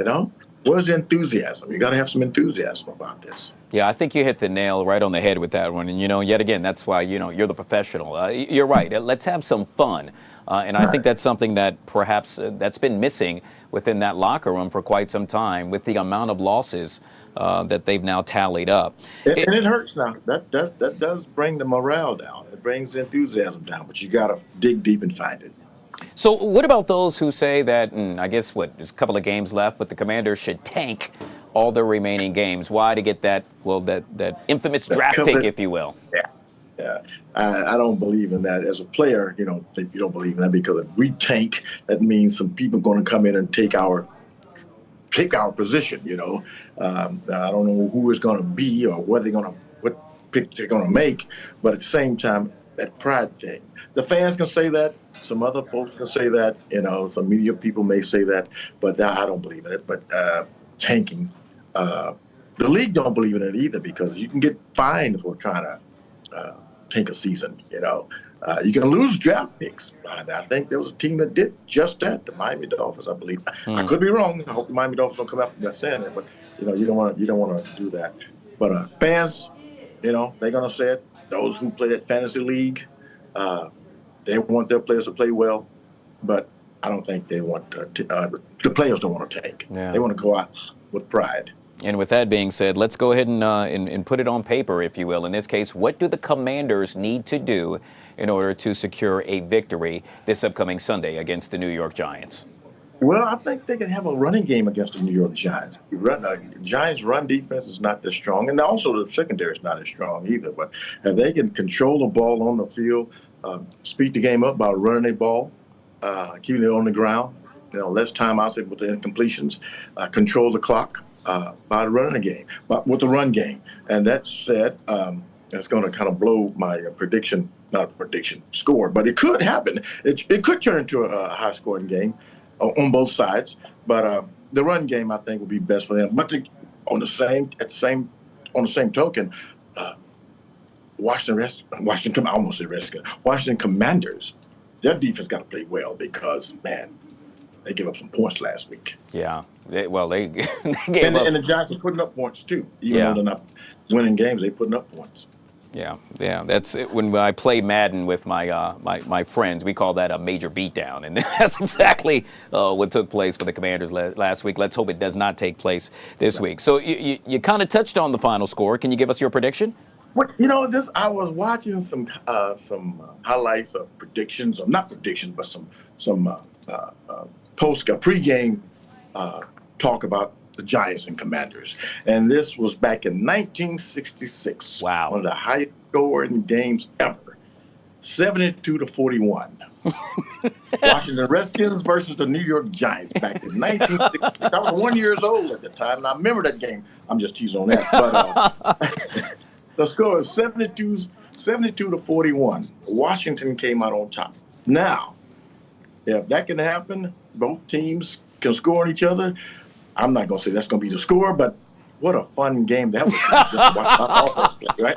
I: Where's the enthusiasm? You got to have some enthusiasm about this.
A: Yeah, I think you hit the nail right on the head with that one. And, yet again, that's why, you're the professional. You're right. Let's have some fun. And I think that's something that perhaps that's been missing within that locker room for quite some time with the amount of losses that they've now tallied up.
I: And it hurts now. That does bring the morale down. It brings the enthusiasm down. But you got to dig deep and find it.
A: So what about those who say that, I guess, there's a couple of games left, but the Commanders should tank all their remaining games? Why? To get that infamous draft pick, if you will.
I: Yeah. I don't believe in that. As a player, you don't believe in that, because if we tank, that means some people are going to come in and take our position, I don't know who it's going to be or what pick they're going to make, but at the same time, that pride thing. The fans can say that. Some other folks can say that. Some media people may say that, but I don't believe in it. But tanking, the league don't believe in it either, because you can get fined for trying to tank a season. You can lose draft picks. I think there was a team that did just that, the Miami Dolphins, I believe. I could be wrong. I hope the Miami Dolphins don't come out from saying it, but you don't want to do that. But fans, they're gonna say it. Those who play that fantasy league, they want their players to play well, but I don't think they want the players don't want to tank. Yeah. They want to go out with pride.
A: And with that being said, let's go ahead and put it on paper, if you will. In this case, what do the Commanders need to do in order to secure a victory this upcoming Sunday against the New York Giants?
I: Well, I think they can have a running game against the New York Giants. Giants' run defense is not as strong, and also the secondary is not as strong either. But if they can control the ball on the field, speed the game up by running the ball, keeping it on the ground, less timeouts with the incompletions, control the clock by running the game, but with the run game. And that said, that's going to kind of blow my prediction, not a prediction score, but it could happen. It could turn into a high-scoring game on both sides, but the run game I think would be best for them. But on the same token, Washington Commanders, their defense got to play well, because they gave up some points last week.
A: Yeah, they gave up.
I: And the Giants are putting up points too, even though they're not winning games. They're putting up points.
A: Yeah. That's it. When I play Madden with my my friends, we call that a major beatdown, and that's exactly what took place for the Commanders last week. Let's hope it does not take place this week. So you kind of touched on the final score. Can you give us your prediction?
I: I was watching some highlights of predictions, or not predictions, but some pregame talk about the Giants and Commanders. And this was back in 1966.
A: Wow.
I: One of the highest scoring games ever. 72-41. Washington Redskins versus the New York Giants back in 1966. I was 1 year old at the time, and I remember that game. I'm just teasing on that. But the score is 72-41. Washington came out on top. Now, if that can happen, both teams can score on each other. I'm not going to say that's going to be the score, but what a fun game that was. Just watch my offense play, right?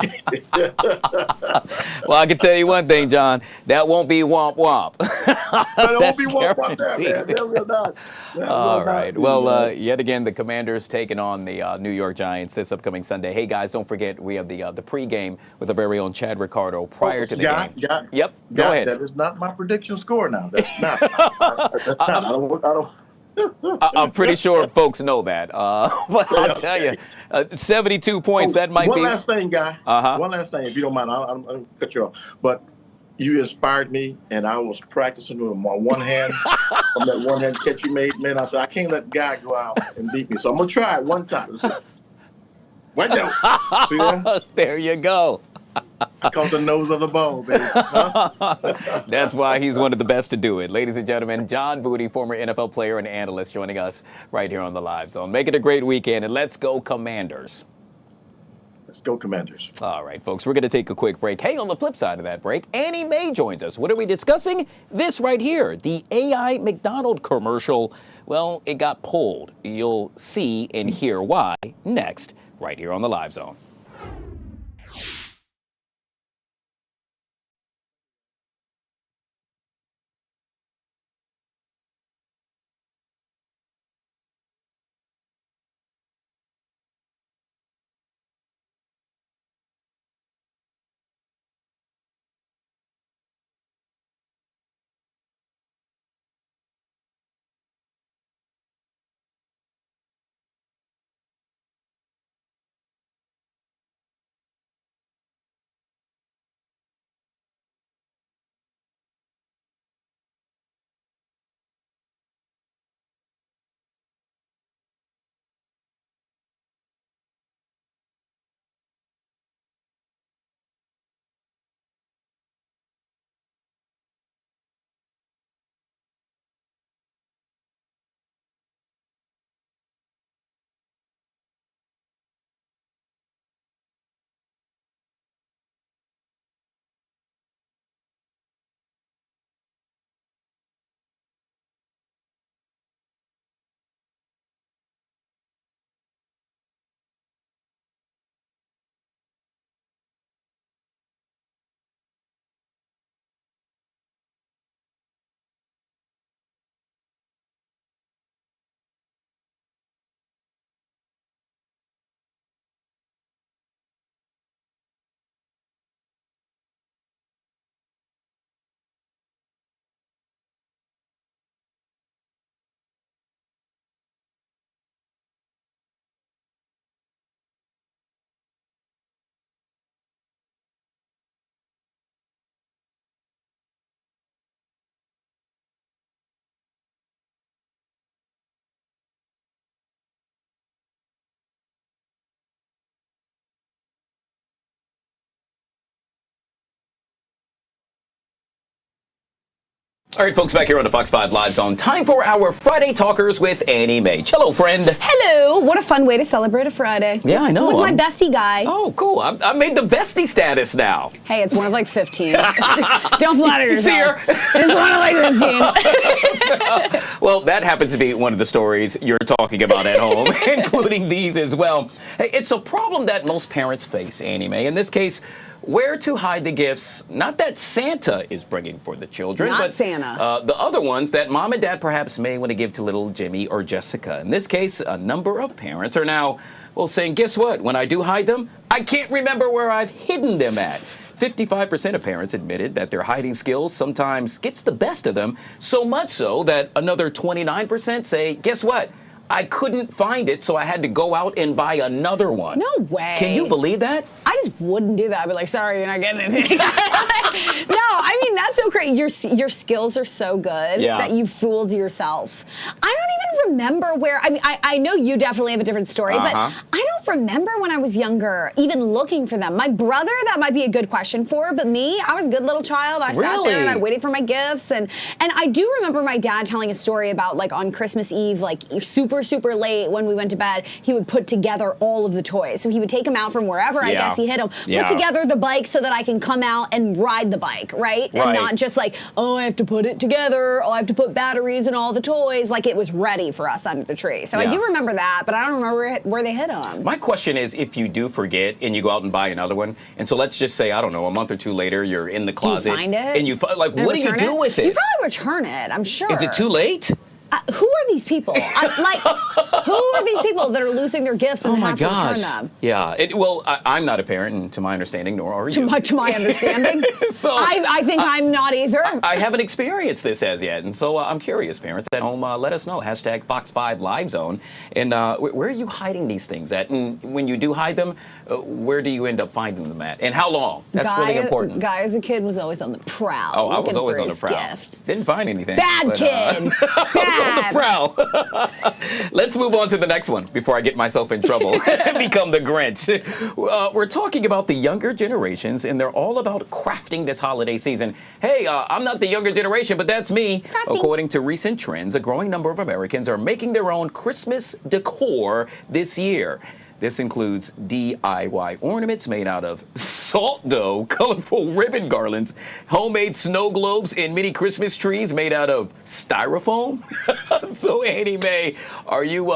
A: Well, I can tell you one thing, John. That won't be womp womp.
I: That won't be womp womp there, man. That will not.
A: All right. Well, yet again, the Commanders taking on the New York Giants this upcoming Sunday. Hey, guys, don't forget we have the pregame with our very own Chad Ricardo prior to the game. Yep. Go ahead.
I: That is not my prediction score now. That's not. I
A: I'm pretty sure folks know that. But I'll tell you, 72 points, that might be.
I: One last thing, Guy.
A: Uh-huh.
I: One last thing, if you don't mind. I'm going to cut you off. But you inspired me, and I was practicing with my one hand from that one hand catch you made. Man, I said, I can't let Guy go out and beat me. So I'm going to try it one time. Wait there. See that?
A: There you go.
I: I caught the nose of the ball, baby. Huh?
A: That's why he's one of the best to do it. Ladies and gentlemen, John Booty, former NFL player and analyst, joining us right here on the Live Zone. Make it a great weekend, and let's go Commanders.
I: Let's go Commanders.
A: All right, folks, we're going to take a quick break. Hey, on the flip side of that break, Annie Mae joins us. What are we discussing? This right here, the AI McDonald commercial. Well, it got pulled. You'll see and hear why next, right here on the Live Zone. All right, folks, back here on the Fox 5 Live Zone. Time for our Friday Talkers with Annie Mae. Hello, friend.
J: Hello. What a fun way to celebrate a Friday.
A: Yeah, I know.
J: With my bestie Guy.
A: Oh, cool. I made the bestie status now.
J: Hey, it's one of like 15. Don't flatter yourself.
A: See her?
J: It's one of like 15.
A: Well, that happens to be one of the stories you're talking about at home, including these as well. Hey, it's a problem that most parents face, Annie Mae. In this case, where to hide the gifts, not that Santa is bringing for the children,
J: Not
A: but
J: Santa.
A: The other ones that mom and dad perhaps may want to give to little Jimmy or Jessica. In this case, a number of parents are now, well, saying, guess what? When I do hide them, I can't remember where I've hidden them at. 55% of parents admitted that their hiding skills sometimes gets the best of them, so much so that another 29% say, guess what? I couldn't find it, so I had to go out and buy another one.
J: No way.
A: Can you believe that?
J: I just wouldn't do that. I'd be like, sorry, you're not getting anything. No, I mean, that's so great. Your skills are so good that you fooled yourself. I don't even remember where, I mean, I know you definitely have a different story, but I don't remember when I was younger even looking for them. My brother, that might be a good question for, but me, I was a good little child. I sat there and I waited for my gifts. And I do remember my dad telling a story about like on Christmas Eve, like super late when we went to bed, he would put together all of the toys. So he would take them out from wherever, I guess he hid them, put together the bike so that I can come out and ride the bike, right? And not just like, oh, I have to put it together, oh, I have to put batteries in all the toys. Like it was ready for us under the tree. So I do remember that, but I don't remember where they hid them.
A: My question is, if you do forget and you go out and buy another one, and so let's just say, I don't know, a month or two later, you're in the closet.
J: Do you find it?
A: And you like, what do you do with it?
J: You probably return it, I'm sure.
A: Is it too late?
J: Who are these people? Who are these people that are losing their gifts and then have to return them?
A: Yeah. I'm not a parent, and to my understanding, nor are you.
J: To my understanding,
A: so
J: I think I'm not either.
A: I haven't experienced this as yet, and so I'm curious. Parents at home, let us know. Hashtag Fox5 Live Zone. And where are you hiding these things at? And when you do hide them, where do you end up finding them at? And how long? That's really important.
J: Guy as a kid was always on the prowl.
A: Oh, I was always on the prowl.
J: Gift.
A: Didn't find anything.
J: Bad kid.
A: Bad. On the prowl. Let's move on to the next one before I get myself in trouble and become the Grinch. We're talking about the younger generations, and they're all about crafting this holiday season. Hey, I'm not the younger generation, but that's me.
J: Crafting.
A: According to recent trends, a growing number of Americans are making their own Christmas decor this year. This includes DIY ornaments made out of salt dough, colorful ribbon garlands, homemade snow globes, and mini Christmas trees made out of styrofoam. So, Annie Mae, are you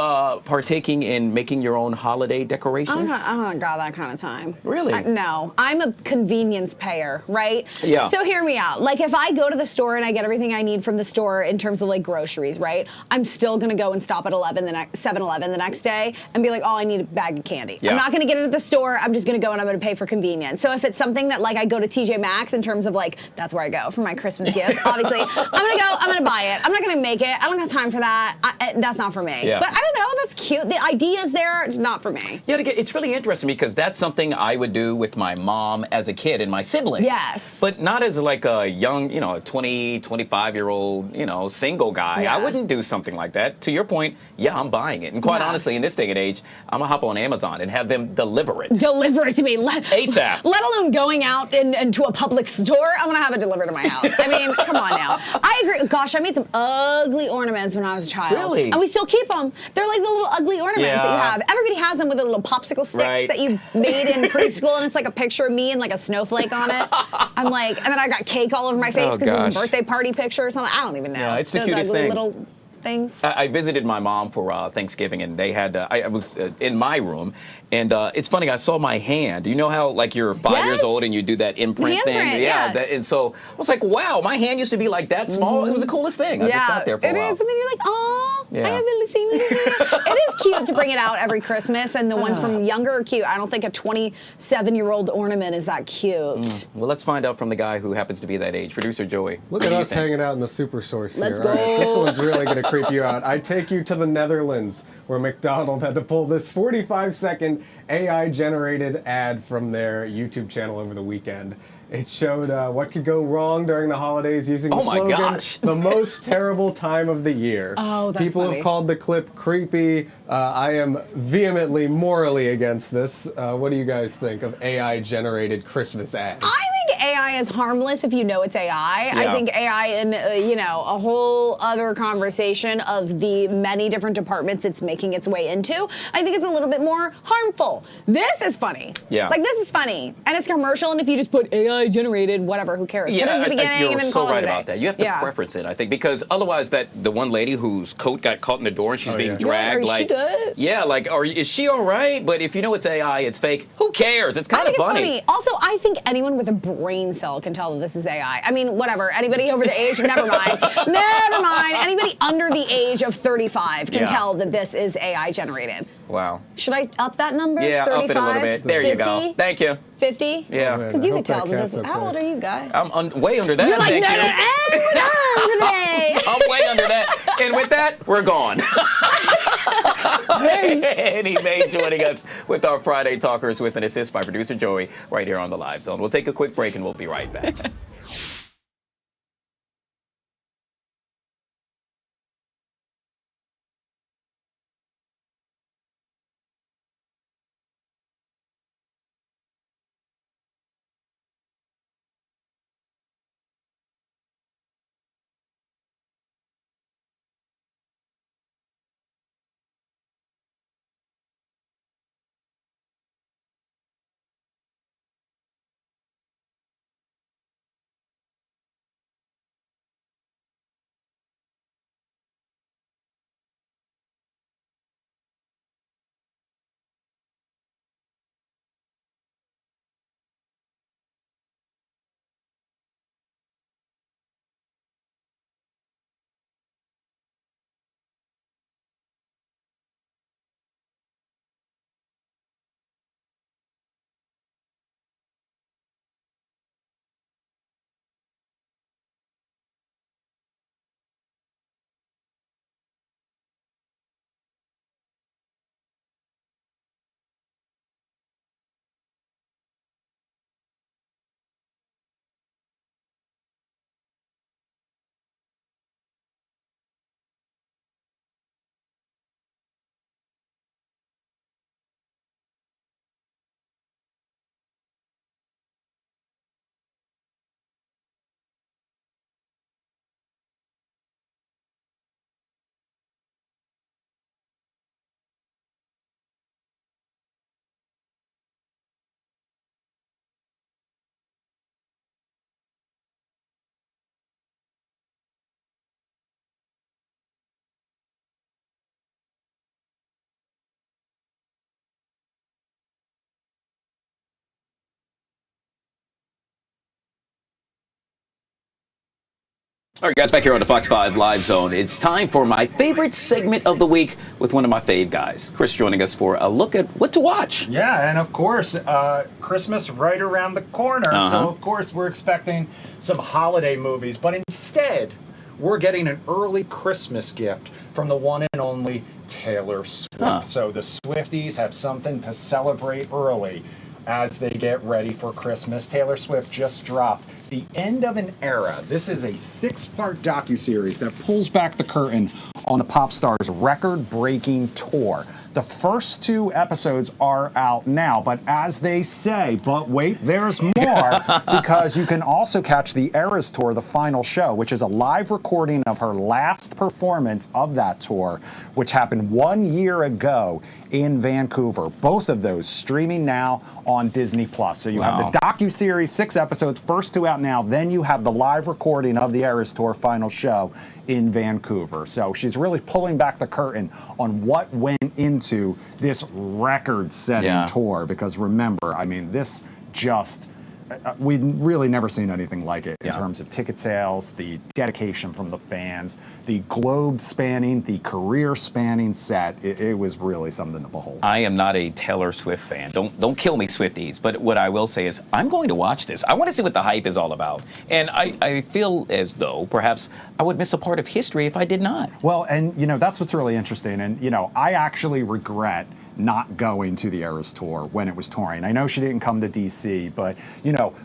A: partaking in making your own holiday decorations?
J: I don't got that kind of time.
A: Really?
J: No. I'm a convenience payer, right?
A: Yeah.
J: So hear me out. Like if I go to the store and I get everything I need from the store in terms of like groceries, right? I'm still going to go and stop at 7-Eleven the next day and be like, oh, I need a bag of candy.
A: Yeah.
J: I'm not going to get it at the store. I'm just going to go and I'm going to pay for convenience. So if it's something that like I go to TJ Maxx in terms of like, that's where I go for my Christmas gifts, obviously, I'm going to buy it. I'm not going to make it. I don't have time for that. That's not for me.
A: Yeah.
J: But I don't know. That's cute. The idea is there. It's not for me.
A: Yeah, it's really interesting because that's something I would do with my mom as a kid and my siblings.
J: Yes.
A: But not as like a young, 20, 25-year-old, single guy.
J: Yeah.
A: I wouldn't do something like that. To your point, yeah, I'm buying it. And quite honestly, in this day and age, I'm going to hop on Amazon and have them deliver it.
J: Deliver it to me.
A: ASAP.
J: Let alone going out into a public store. I'm going to have it delivered to my house. I mean, come on now. I agree. Gosh, I made some ugly ornaments when I was a child.
A: Really?
J: And we still keep them. They're like the little ugly ornaments that you
A: Yeah.
J: have. Everybody has them with the little popsicle sticks
A: Right.
J: that you made in preschool, and it's like a picture of me and like a snowflake on it. I'm like, and then I got cake all over my face
A: Oh,
J: because it was
A: gosh.
J: a birthday party picture or something. I don't even know.
A: Yeah, it's the
J: Those
A: cutest
J: ugly
A: thing.
J: little things.
A: I visited my mom for Thanksgiving, and they had, I was in my room, and it's funny, I saw my hand. You know how, like, you're 5 years
J: Yes.
A: old and you do that imprint thing?
J: Handprint, yeah.
A: And so I was like, wow, my hand used to be like that small. It was the coolest thing. I just sat there for a while.
J: It is, and then you're like, oh,
A: Yeah.
J: I have the same. It is cute to bring it out every Christmas, and the ones from younger are cute. I don't think a 27-year-old ornament is that cute.
A: Well, let's find out from the guy who happens to be that age. Producer Joey.
K: Look
A: what
K: at
A: do you
K: us
A: think?
K: hanging out in the super source
J: Let's
K: here. All
J: go.
K: This one's really going to creep you out. I take you to the Netherlands, where McDonald had to pull this 45-second AI-generated ad from their YouTube channel over the weekend. It showed what could go wrong during the holidays using the
A: Oh my
K: slogan,
A: gosh.
K: the most terrible time of the year.
J: Oh, that's
K: People
J: funny.
K: have called the clip creepy. I am vehemently, morally against this. What do you guys think of AI-generated Christmas ads?
J: I think AI is harmless if you know it's AI.
A: Yeah.
J: I think AI in a whole other conversation of the many different departments it's making its way into, I think it's a little bit more harmful. This is funny.
A: Yeah.
J: Like this is funny, and it's commercial. And if you just put AI generated, whatever, who cares? Put it in the beginning
A: you're
J: and then
A: so
J: call it
A: right
J: a day.
A: about that. You have to
J: Yeah.
A: preference it, I think, because otherwise the one lady whose coat got caught in the door and she's being
K: yeah.
A: dragged,
J: Yeah, is she good?
A: Yeah, like, is she all right? But if you know it's AI, it's fake, who cares? It's
J: I
A: kind of
J: think it's
A: funny.
J: funny. Also, I think anyone with a brain cell can tell that this is AI. I mean, whatever. Anybody over the age, never mind. Never mind. Anybody under the age of 35 can
A: Yeah.
J: tell that this is AI generated.
A: Wow.
J: Should I up that number?
A: Yeah,
J: 35?
A: up it a little bit. There
J: 50?
A: you go. Thank you.
J: 50?
A: Yeah.
K: Oh, man.
J: Because you
K: I
J: could
K: hope
J: tell
K: that
J: that this.
K: cat's
J: How
K: okay.
J: old are you, Guy?
A: I'm way under that.
J: You're like,
A: thank
J: no,
A: you.
J: no, we're done for the day.
A: I'm way under that. And with that, we're gone. Annie Mae joining us with our Friday Talkers with an assist by producer Joey right here on the Live Zone. We'll take a quick break and we'll be right back. All right, guys, back here on the Fox 5 Live Zone. It's time for my favorite segment of the week with one of my fave guys. Chris joining us for a look at what to watch.
L: Yeah, and of course, Christmas right around the corner. So, of course, we're expecting some holiday movies. But instead, we're getting an early Christmas gift from the one and only Taylor Swift. So the Swifties have something to celebrate early as they get ready for Christmas. Taylor Swift just dropped The End of an Era. This is a 6-part docuseries that pulls back the curtain on the pop star's record-breaking tour. The first 2 episodes are out now, but as they say, but wait, there's more, because you can also catch the Eras Tour, the final show, which is a live recording of her last performance of that tour, which happened 1 year ago in Vancouver. Both of those streaming now on Disney+. So you have the docuseries, 6 episodes, first 2 out now, then you have the live recording of the Eras Tour final show in Vancouver. So she's really pulling back the curtain on what went into this record-setting tour, because remember, I mean, this just we'd really never seen anything like it in terms of ticket sales, the dedication from the fans, the globe-spanning, the career-spanning set. It was really something to behold.
A: I am not a Taylor Swift fan. Don't kill me, Swifties. But what I will say is I'm going to watch this. I want to see what the hype is all about. And I feel as though perhaps I would miss a part of history if I did not.
L: Well, and, you know, that's what's really interesting. And, you know, I actually regret not going to the Eras Tour when it was touring. I know she didn't come to DC, but, you know,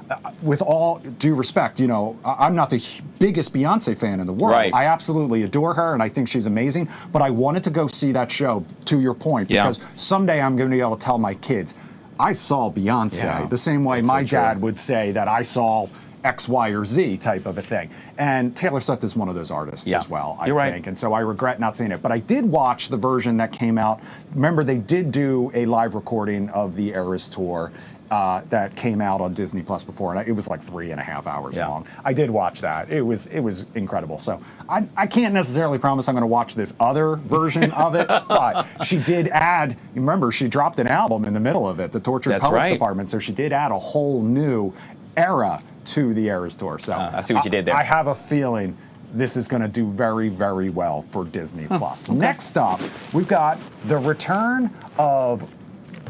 L: with all due respect, you know, I'm not the biggest Beyonce fan in the world.
A: Right.
L: I absolutely adore her, and I think she's amazing, but I wanted to go see that show, to your point, because someday I'm going to be able to tell my kids, I saw Beyonce, the same way my dad would say that I saw X, Y, or Z type of a thing. And Taylor Swift is one of those artists as well, I think. And so I regret not seeing it. But I did watch the version that came out. Remember, they did do a live recording of the Eras Tour that came out on Disney Plus before, and it was like 3.5 hours long. I did watch that. It was incredible. So I can't necessarily promise I'm going to watch this other version of it, but she did add, remember, she dropped an album in the middle of it, the Tortured Poets Department, so she did add a whole new era to the Eras Tour. So
A: I see what you did there.
L: I have a feeling this is going to do very, very well for Disney Plus. Next up, we've got the return of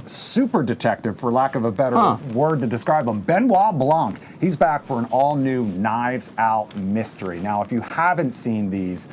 L: super detective, for lack of a better word to describe him, Benoit Blanc. He's back for an all-new Knives Out mystery. Now, if you haven't seen these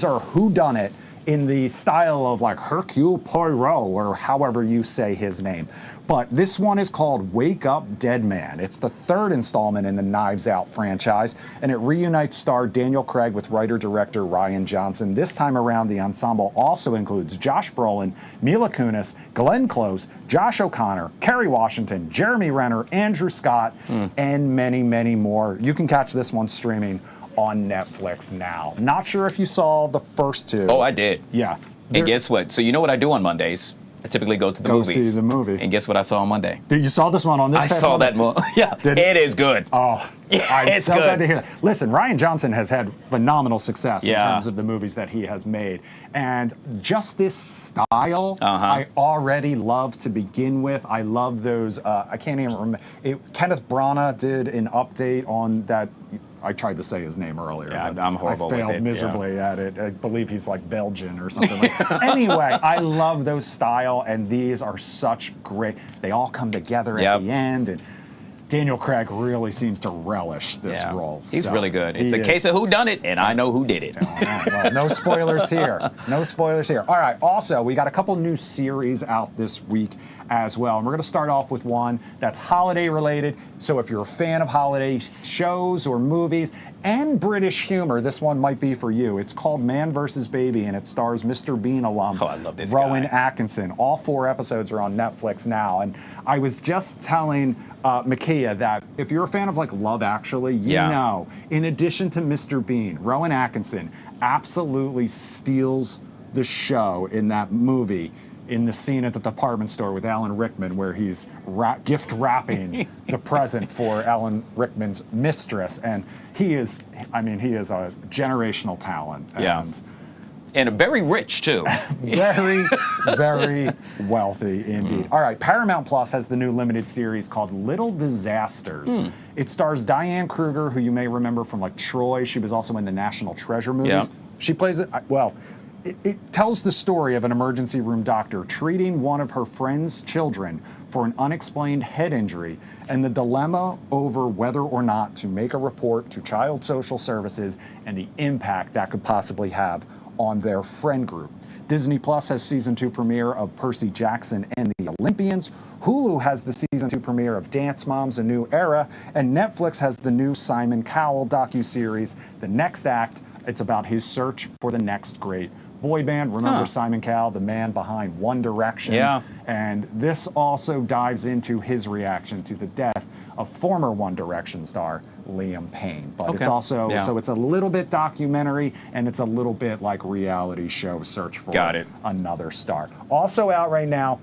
L: are whodunit in the style of like Hercule Poirot, or however you say his name. But this one is called Wake Up Dead Man. It's the 3rd installment in the Knives Out franchise, and it reunites star Daniel Craig with writer-director Rian Johnson. This time around, the ensemble also includes Josh Brolin, Mila Kunis, Glenn Close, Josh O'Connor, Kerry Washington, Jeremy Renner, Andrew Scott, and many, many more. You can catch this one streaming on Netflix now. Not sure if you saw the first 2.
A: Oh, I did.
L: Yeah.
A: And guess what? So you know what I do on Mondays? I typically go to the movies.
L: Go see the movie.
A: And guess what I saw on Monday?
L: You saw this one on this?
A: I saw that movie. Yeah, it is good.
L: Oh,
A: yeah,
L: I'm so glad to hear that. Listen, Rian Johnson has had phenomenal success in terms of the movies that he has made. And just this style, I already love to begin with. I love those, I can't even remember. Kenneth Branagh did an update on that. I tried to say his name earlier.
A: Yeah, I'm horrible
L: with it. I failed miserably at it. I believe he's like Belgian or something like that. Anyway, I love those style, and these are such great. They all come together at the end, and Daniel Craig really seems to relish this role.
A: He's really good. It's a case of who done it, and I know who did it.
L: Well, no spoilers here. No spoilers here. All right, also, we got a couple new series out this week as well. And we're going to start off with one that's holiday related. So if you're a fan of holiday shows or movies and British humor, this one might be for you. It's called Man vs. Baby, and it stars Mr. Bean alum
A: I love this
L: Rowan
A: guy.
L: Atkinson. All 4 episodes are on Netflix now. And I was just telling Makia that if you're a fan of like Love Actually, you know, in addition to Mr. Bean, Rowan Atkinson absolutely steals the show in that movie, in the scene at the department store with Alan Rickman, where he's gift wrapping the present for Alan Rickman's mistress. And he is a generational talent. And
A: And very rich, too.
M: Very, very wealthy indeed. All right, Paramount Plus has the new limited series called Little Disasters. It stars Diane Kruger, who you may remember from like Troy. She was also in the National Treasure movies.
A: Yeah.
M: She plays it, well, it tells the story of an emergency room doctor treating one of her friend's children for an unexplained head injury and the dilemma over whether or not to make a report to Child Social Services and the impact that could possibly have on their friend group. Disney Plus has season 2 premiere of Percy Jackson and the Olympians. Hulu has the season 2 premiere of Dance Moms: A New Era, and Netflix has the new Simon Cowell docuseries, The Next Act. It's about his search for the next great boy band. Remember Simon Cowell, the man behind One Direction?
A: Yeah.
M: And this also dives into his reaction to the death of former One Direction star Liam Payne. But it's also, so it's a little bit documentary and it's a little bit like reality show search for another star. Also out right now,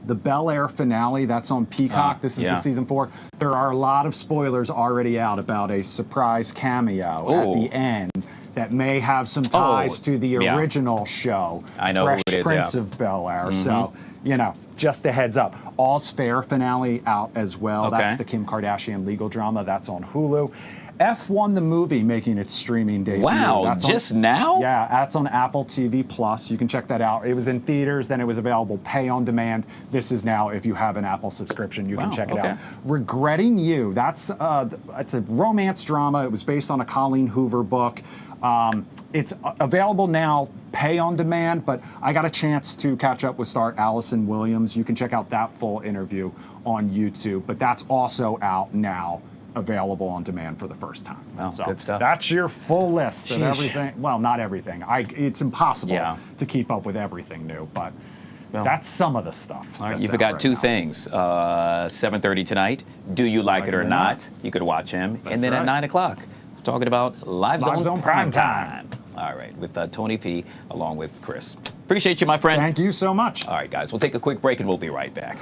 M: the Bel Air finale, that's on Peacock. This is the season 4. There are a lot of spoilers already out about a surprise cameo at the end that may have some ties to the original show,
A: I know
M: Fresh
A: who it is,
M: Prince of Bel Air. So, you know, just a heads up. All's Fair finale out as well. That's the Kim Kardashian legal drama. That's on Hulu. F1 the movie making its streaming debut.
A: Wow,
M: that's
A: just now?
M: Yeah, that's on Apple TV Plus. You can check that out. It was in theaters, then it was available pay on demand. This is now, if you have an Apple subscription, you can check it out. Regretting You, that's it's a romance drama. It was based on a Colleen Hoover book. It's available now, pay on demand, but I got a chance to catch up with star Allison Williams. You can check out that full interview on YouTube, but that's also out now, available on demand for the first time.
A: Wow,
M: so
A: good stuff.
M: That's your full list of everything. Well, not everything. It's impossible to keep up with everything new, but that's some of the stuff.
A: All right, you forgot two things. 7:30 tonight, Do You Like It or Not? You could watch him. And then at 9 o'clock, talking about Live Zone Prime Time. All right, with Tony P. along with Chris. Appreciate you, my friend.
M: Thank you so much.
A: All right, guys, we'll take a quick break and we'll be right back.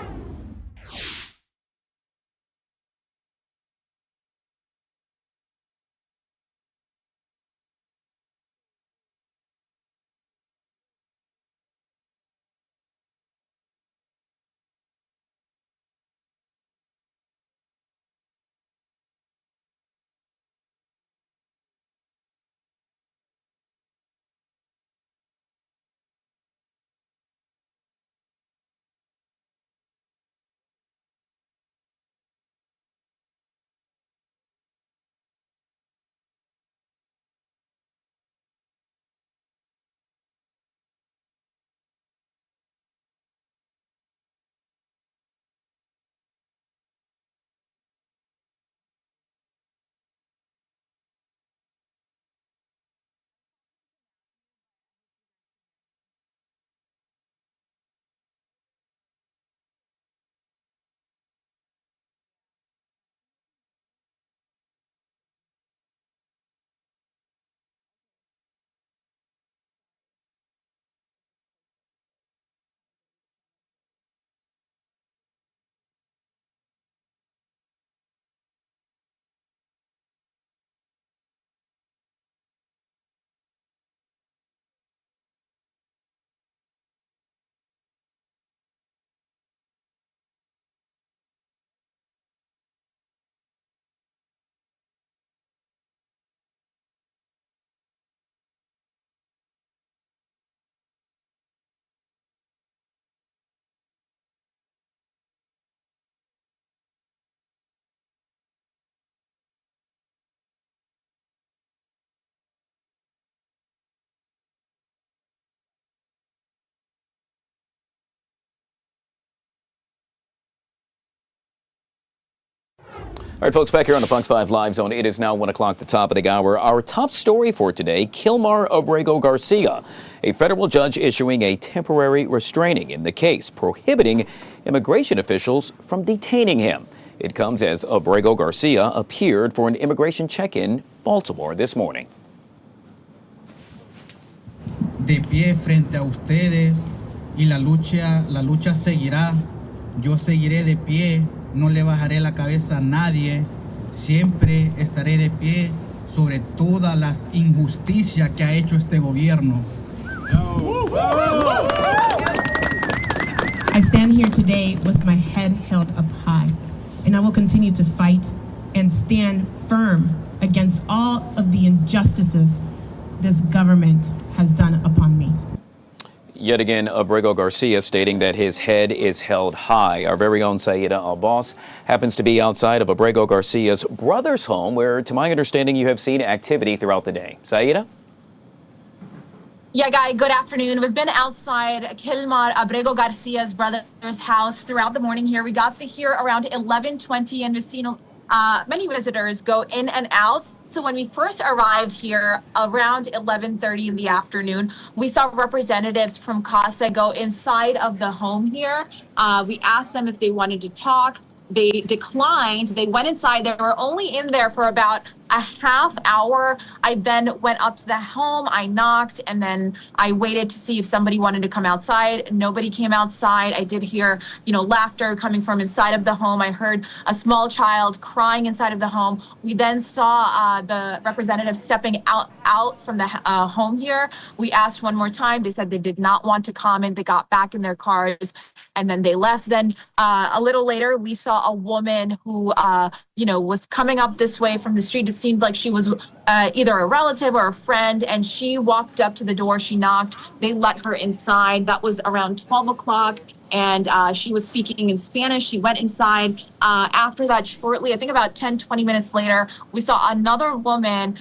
A: All right, folks, back here on the Fox 5 Live Zone. It is now 1 o'clock, the top of the hour. Our top story for today, Kilmar Abrego Garcia, a federal judge issuing a temporary restraining in the case, prohibiting immigration officials from detaining him. It comes as Abrego Garcia appeared for an immigration check-in Baltimore this morning.
C: De pie frente a ustedes y la lucha seguirá. Yo seguiré de pie. No le bajaré la cabeza a nadie, siempre estaré de pie sobre todas las injusticias que ha hecho este gobierno.
D: I stand here today with my head held up high, and I will continue to fight and stand firm against all of the injustices this government has done upon me.
A: Yet again, Abrego Garcia stating that his head is held high. Our very own Saida Abbas happens to be outside of Abrego Garcia's brother's home, where, to my understanding, you have seen activity throughout the day. Saida?
N: Yeah, Guy, good afternoon. We've been outside Kilmar Abrego Garcia's brother's house throughout the morning here. We got to here around 11:20, and we've seen many visitors go in and out. So when we first arrived here around 11:30 in the afternoon, we saw representatives from CASA go inside of the home here. We asked them if they wanted to talk. They declined. They went inside. They were only in there for about a half hour. I then went up to the home. I knocked, and then I waited to see if somebody wanted to come outside. Nobody came outside. I did hear, laughter coming from inside of the home. I heard a small child crying inside of the home. We then saw the representative stepping out from the home here. We asked one more time. They said they did not want to comment. They got back in their cars, and then they left. Then a little later, we saw a woman who, was coming up this way from the street. It seemed like she was either a relative or a friend, and she walked up to the door. She knocked. They let her inside. That was around 12 o'clock, and she was speaking in Spanish. She went inside. After that, shortly, I think about 10, 20 minutes later, we saw another woman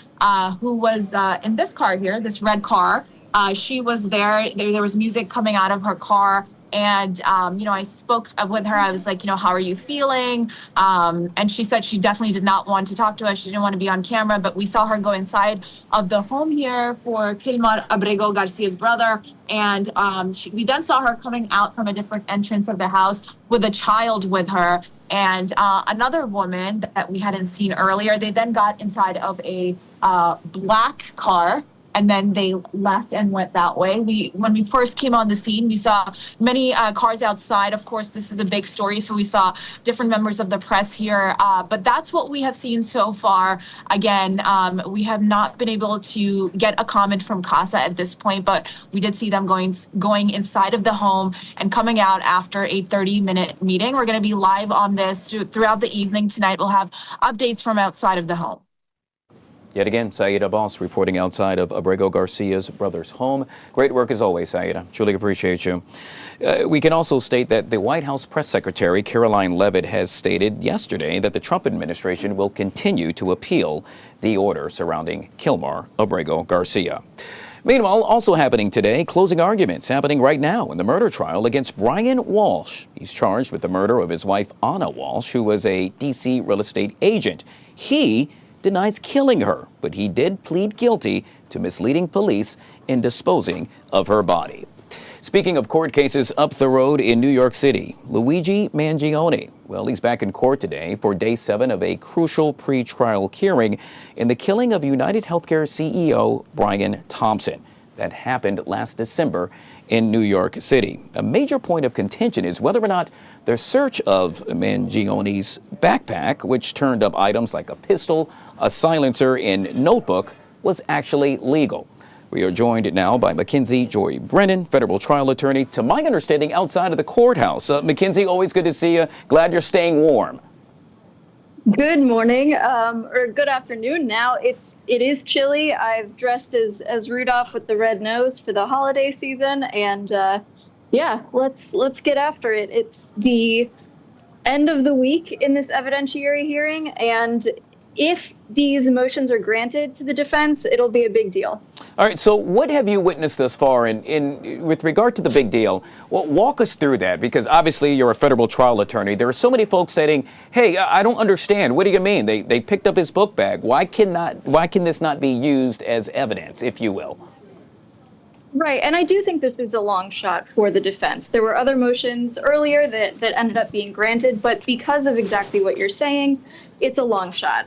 N: who was in this car here, this red car. She was there. There was music coming out of her car. And, I spoke with her. I was like, how are you feeling? And she said she definitely did not want to talk to us. She didn't want to be on camera, but we saw her go inside of the home here for Kilmar Abrego Garcia's brother. And we then saw her coming out from a different entrance of the house with a child with her. And another woman that we hadn't seen earlier, they then got inside of a black car. And then they left and went that way. When we first came on the scene, we saw many cars outside. Of course, this is a big story, so we saw different members of the press here. But that's what we have seen so far. Again, we have not been able to get a comment from CASA at this point, but we did see them going inside of the home and coming out after a 30-minute meeting. We're going to be live on this throughout the evening tonight. We'll have updates from outside of the home.
A: Yet again, Saida Abbas reporting outside of Abrego Garcia's brother's home. Great work as always, Saida. Truly appreciate you. We can also state that the White House press secretary, Caroline Leavitt, has stated yesterday that the Trump administration will continue to appeal the order surrounding Kilmar Abrego Garcia. Meanwhile, also happening today, closing arguments happening right now in the murder trial against Brian Walsh. He's charged with the murder of his wife, Anna Walsh, who was a D.C. real estate agent. He denies killing her, but he did plead guilty to misleading police in disposing of her body. Speaking of court cases up the road in New York City, Luigi Mangione, well, he's back in court today for day 7 of a crucial pre-trial hearing in the killing of United Healthcare CEO Brian Thompson. That happened last December in New York City. A major point of contention is whether or not the search of Mangione's backpack, which turned up items like a pistol, a silencer, and notebook, was actually legal. We are joined now by Mackenzie Joy Brennan, federal trial attorney, to my understanding, outside of the courthouse. Mackenzie, always good to see you. Glad you're staying warm.
O: Good morning, or good afternoon now. It is chilly. I've dressed as Rudolph with the red nose for the holiday season, and let's get after it. It's the end of the week in this evidentiary hearing, and if these motions are granted to the defense, it'll be a big deal.
A: All right, so what have you witnessed thus far in with regard to the big deal? Well, walk us through that, because obviously you're a federal trial attorney. There are so many folks saying, hey, I don't understand. What do you mean? They picked up his book bag. Why can this not be used as evidence, if you will?
O: Right, and I do think this is a long shot for the defense. There were other motions earlier that ended up being granted, but because of exactly what you're saying, it's a long shot.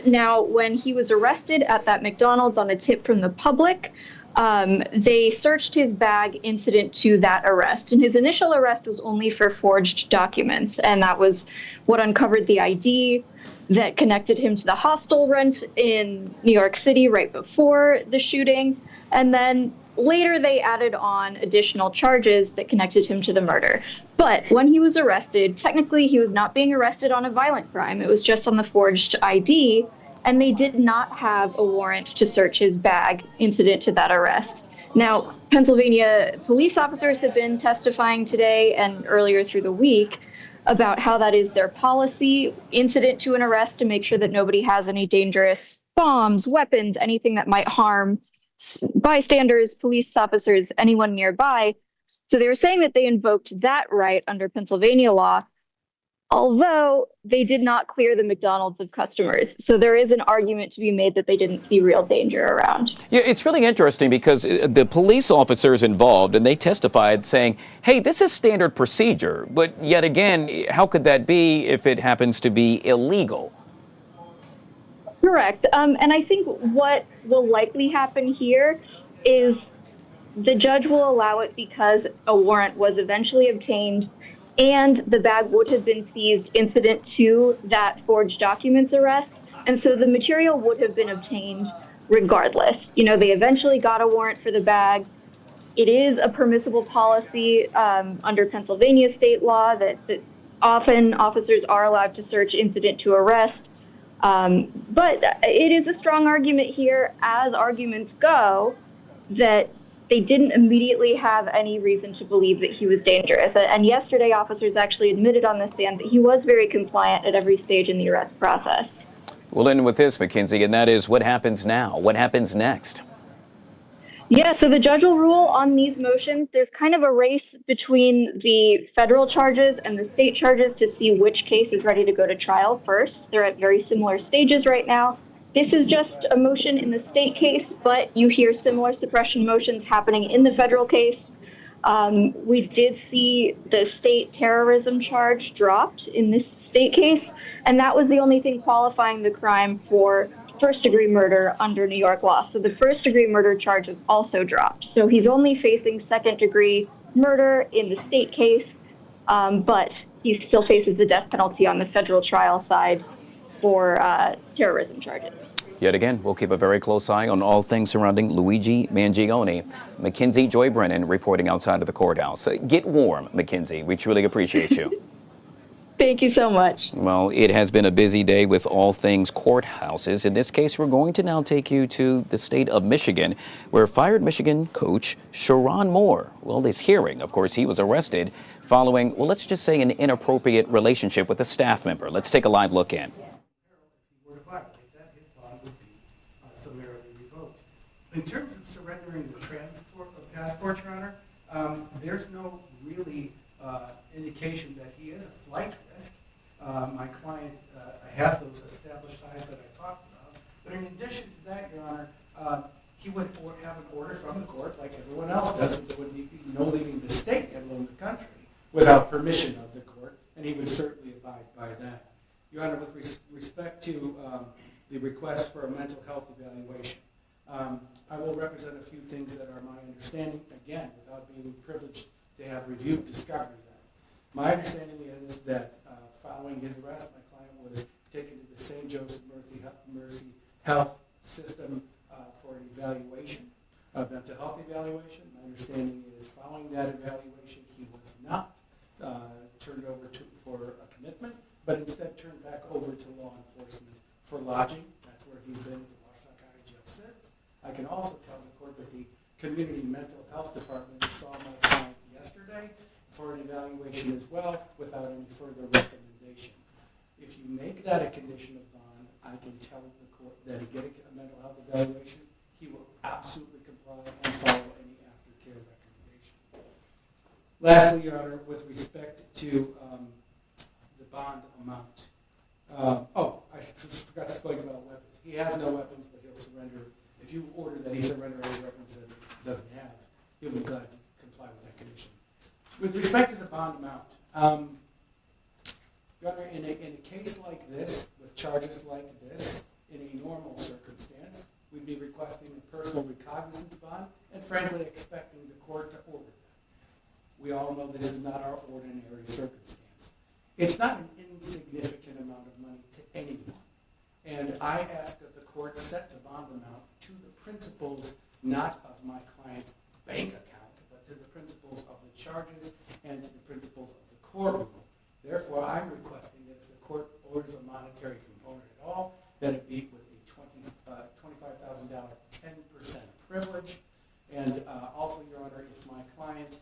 O: Now, when he was arrested at that McDonald's on a tip from the public, they searched his bag incident to that arrest. And his initial arrest was only for forged documents. And that was what uncovered the ID that connected him to the hostel rent in New York City right before the shooting. And then Later, they added on additional charges that connected him to the murder. But when he was arrested, technically he was not being arrested on a violent crime. It was just on the forged ID, and they did not have a warrant to search his bag incident to that arrest. Now, Pennsylvania police officers have been testifying today and earlier through the week about how that is their policy incident to an arrest to make sure that nobody has any dangerous bombs, weapons, anything that might harm bystanders, police officers, anyone nearby. So they were saying that they invoked that right under Pennsylvania law, although they did not clear the McDonald's of customers. So there is an argument to be made that they didn't see real danger around.
A: Yeah, it's really interesting because the police officers involved, and they testified saying, hey, this is standard procedure. But yet again, how could that be if it happens to be illegal?
O: Correct. And I think what will likely happen here is the judge will allow it because a warrant was eventually obtained and the bag would have been seized incident to that forged documents arrest. And so the material would have been obtained regardless. You know, they eventually got a warrant for the bag. It is a permissible policy under Pennsylvania state law that often officers are allowed to search incident to arrest. But it is a strong argument here, as arguments go, that they didn't immediately have any reason to believe that he was dangerous. And yesterday, officers actually admitted on the stand that he was very compliant at every stage in the arrest process.
A: We'll end with this, Mackenzie, and that is what happens now? What happens next?
O: Yeah, so the judge will rule on these motions. There's kind of a race between the federal charges and the state charges to see which case is ready to go to trial first. They're at very similar stages right now. This is just a motion in the state case, but you hear similar suppression motions happening in the federal case. We did see the state terrorism charge dropped in this state case, and that was the only thing qualifying the crime for first-degree murder under New York law. So the first-degree murder charge is also dropped. So he's only facing second-degree murder in the state case, but he still faces the death penalty on the federal trial side for terrorism charges.
A: Yet again, we'll keep a very close eye on all things surrounding Luigi Mangione. Mackenzie Joy Brennan reporting outside of the courthouse. Get warm, Mackenzie. We truly appreciate you.
O: Thank you so much.
A: Well, it has been a busy day with all things courthouses. In this case, we're going to now take you to the state of Michigan, where fired Michigan coach Sharon Moore, well, this hearing, of course, he was arrested following, well, let's just say an inappropriate relationship with a staff member. Let's take a live look in.
P: In terms of surrendering the passport, Your Honor, there's no really indication that he is a flight risk. My client has those established ties that I talked about. But in addition to that, Your Honor, he would have an order from the court, like everyone else does, that there would be no leaving the state, let alone the country, without permission of the court, and he would certainly abide by that. Your Honor, with respect to the request for a mental health evaluation, I will represent a few things that are my understanding, again, without being privileged to have reviewed discovery. My understanding is that following his arrest, my client was taken to the St. Joseph Mercy Health System for an evaluation, a mental health evaluation. My understanding is following that evaluation, he was not turned over for a commitment, but instead turned back over to law enforcement for lodging. That's where he's been at the Washington County Jail since. I can also tell the court that the Community Mental Health Department saw my client yesterday for an evaluation as well, without any further recommendation. If you make that a condition of bond, I can tell the court that he get a mental health evaluation, he will absolutely comply and follow any aftercare recommendation. Lastly, Your Honor, with respect to the bond amount. I forgot to speak about weapons. He has no weapons, but he'll surrender. If you order that he surrender any weapons that he doesn't have, he'll be glad to comply with that condition. With respect to the bond amount, Your Honor, in a case like this, with charges like this, in a normal circumstance, we'd be requesting a personal recognizance bond and frankly expecting the court to order that. We all know this is not our ordinary circumstance. It's not an insignificant amount of money to anyone. And I ask that the court set the bond amount to the principles not of my client, bank account, but to the principles of the charges and to the principles of the courtroom. Therefore, I'm requesting that if the court orders a monetary component at all, that it be with a $25,000 10% privilege. And also, Your Honor, if my client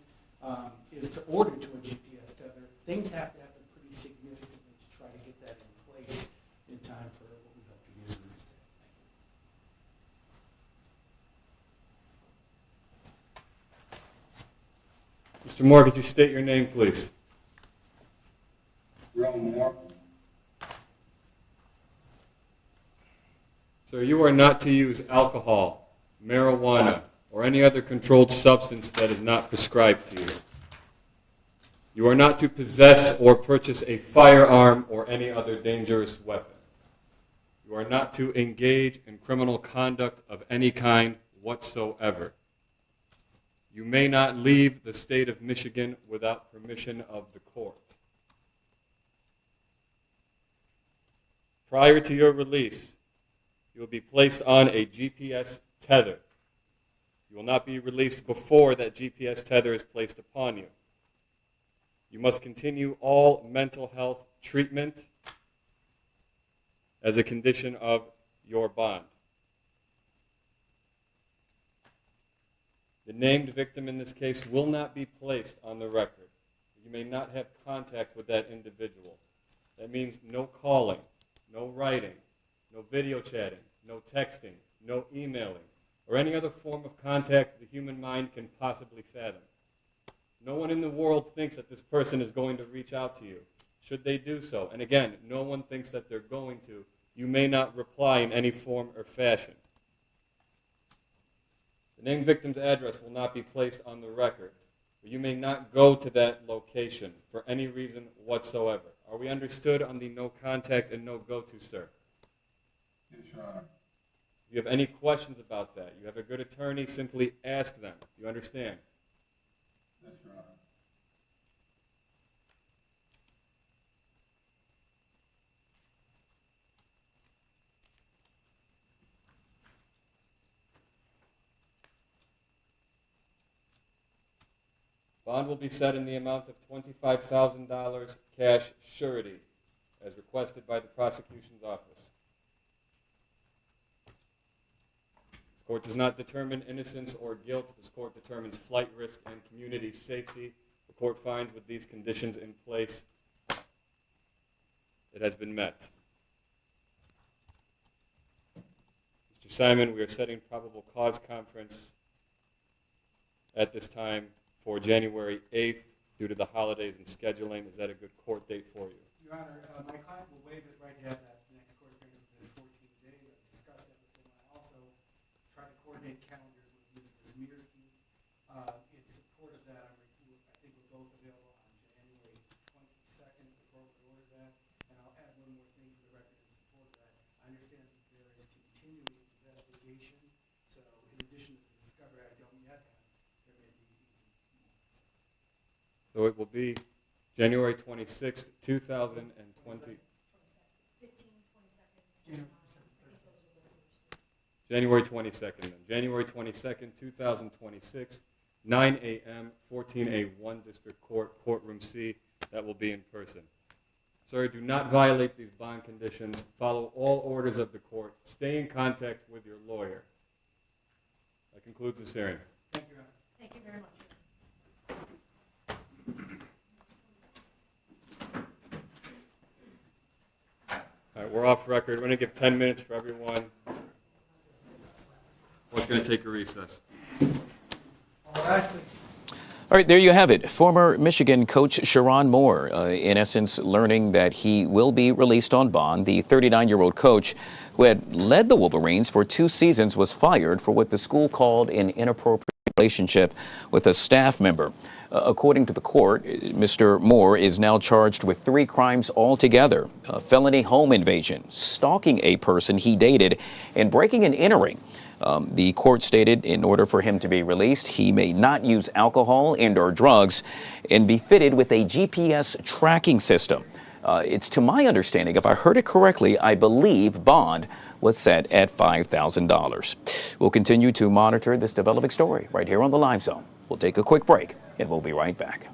P: is to order to a GPS tether, things have to happen pretty significantly to try to get that in place in time for what we hope to use in this day. Thank you.
Q: Mr. Moore, could you state your name, please?
R: Moore.
Q: Sir, you are not to use alcohol, marijuana, or any other controlled substance that is not prescribed to you. You are not to possess or purchase a firearm or any other dangerous weapon. You are not to engage in criminal conduct of any kind whatsoever. You may not leave the state of Michigan without permission of the court. Prior to your release, you will be placed on a GPS tether. You will not be released before that GPS tether is placed upon you. You must continue all mental health treatment as a condition of your bond. The named victim in this case will not be placed on the record. You may not have contact with that individual. That means no calling, no writing, no video chatting, no texting, no emailing, or any other form of contact the human mind can possibly fathom. No one in the world thinks that this person is going to reach out to you. Should they do so, and again, no one thinks that they're going to, you may not reply in any form or fashion. The named victim's address will not be placed on the record. You may not go to that location for any reason whatsoever. Are we understood on the no contact and no go to, sir?
R: Yes, Your Honor.
Q: If you have any questions about that, you have a good attorney, simply ask them. You understand?
R: Yes, Your Honor.
Q: Bond will be set in the amount of $25,000 cash surety, as requested by the prosecution's office. This court does not determine innocence or guilt. This court determines flight risk and community safety. The court finds with these conditions in place, it has been met. Mr. Simon, we are setting probable cause conference at this time for January 8th due to the holidays and scheduling. Is that a good court date for you?
P: Your Honor, my client will waive his right to have that next court hearing within 14 days. I've discussed that with him. I also tried to coordinate calendars with Ms. Zmiersky. In support of that, I think we're both available on January 22nd. The court would order that. And I'll add one more thing for the record in support of that. I understand that there is continuing investigation. So in addition to the discovery I don't yet have, there may be even more.
Q: So it will be January 26th, 2020. January 22nd, then. January 22nd, 2026, 9 a.m., 14A1 District Court, Courtroom C. That will be in person. Sir, do not violate these bond conditions. Follow all orders of the court. Stay in contact with your lawyer. That concludes this hearing.
P: Thank you, Your Honor.
D: Thank you very much.
Q: All right, we're off record. We're going to give 10 minutes for everyone. We're going to take a recess.
A: All right, there you have it. Former Michigan coach Sherron Moore, in essence, learning that he will be released on bond. The 39-year-old coach, who had led the Wolverines for 2 seasons, was fired for what the school called an inappropriate relationship with a staff member. According to the court, Mr. Moore is now charged with 3 crimes altogether: felony home invasion, stalking a person he dated, and breaking and entering. The court stated in order for him to be released, he may not use alcohol and/or drugs and be fitted with a GPS tracking system. It's to my understanding, if I heard it correctly, I believe bond was set at $5,000. We'll continue to monitor this developing story right here on the Live Zone. We'll take a quick break and we'll be right back.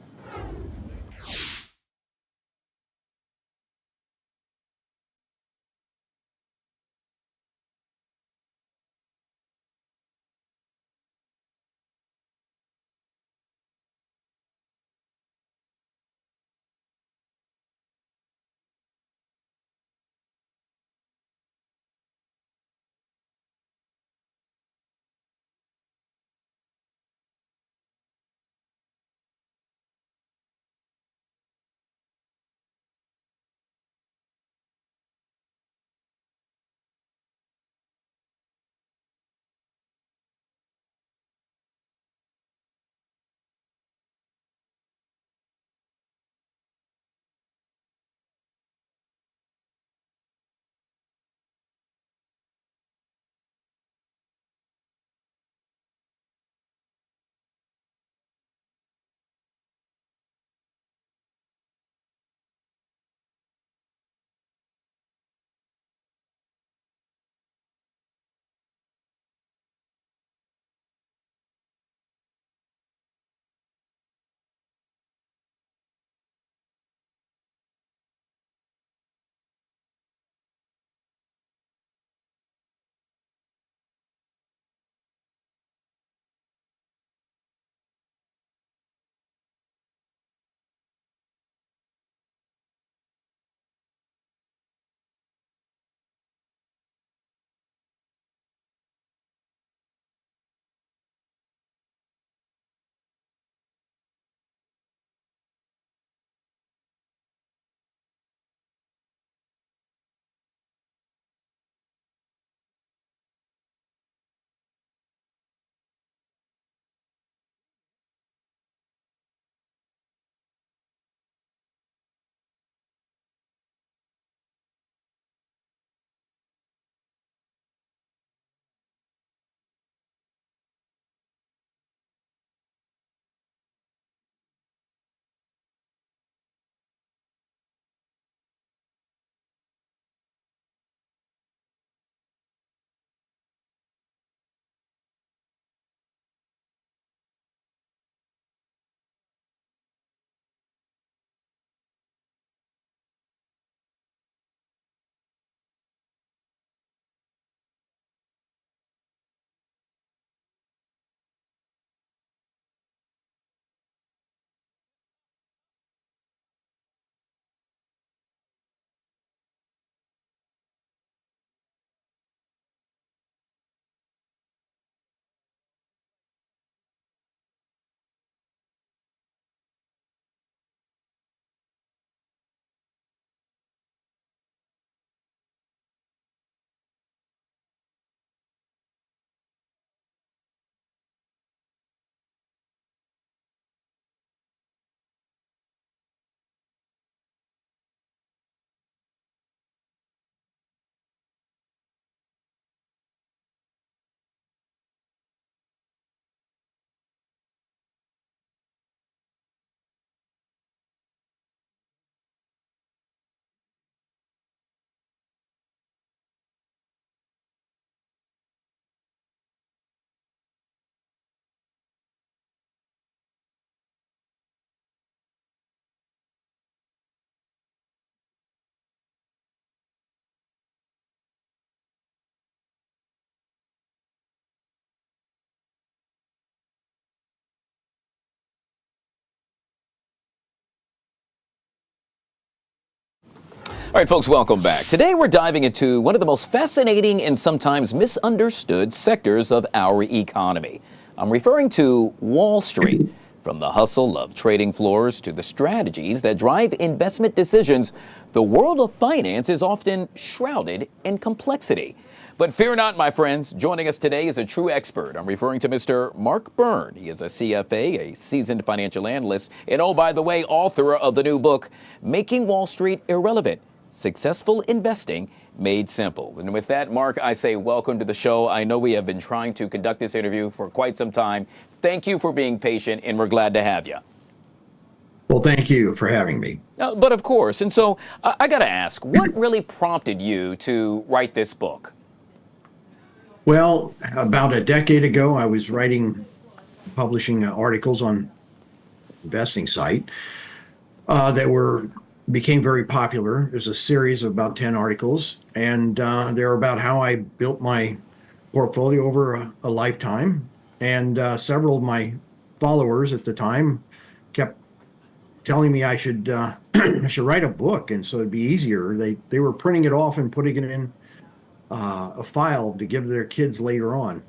A: All right, folks, welcome back. Today we're diving into one of the most fascinating and sometimes misunderstood sectors of our economy. I'm referring to Wall Street. From the hustle of trading floors to the strategies that drive investment decisions, the world of finance is often shrouded in complexity. But fear not, my friends. Joining us today is a true expert. I'm referring to Mr. Mark Byrne. He is a CFA, a seasoned financial analyst, and oh, by the way, author of the new book, Making Wall Street Irrelevant: Successful Investing Made Simple. And with that, Mark, I say welcome to the show. I know we have been trying to conduct this interview for quite some time. Thank you for being patient, and we're glad to have you.
S: Well, thank you for having me.
A: But of course, and so I got to ask, what really prompted you to write this book?
S: Well, about a decade ago, I was publishing articles on investing site that became very popular. There's a series of about 10 articles, and they're about how I built my portfolio over a lifetime. And several of my followers at the time kept telling me I should I should write a book, and so it'd be easier. They were printing it off and putting it in a file to give their kids later on.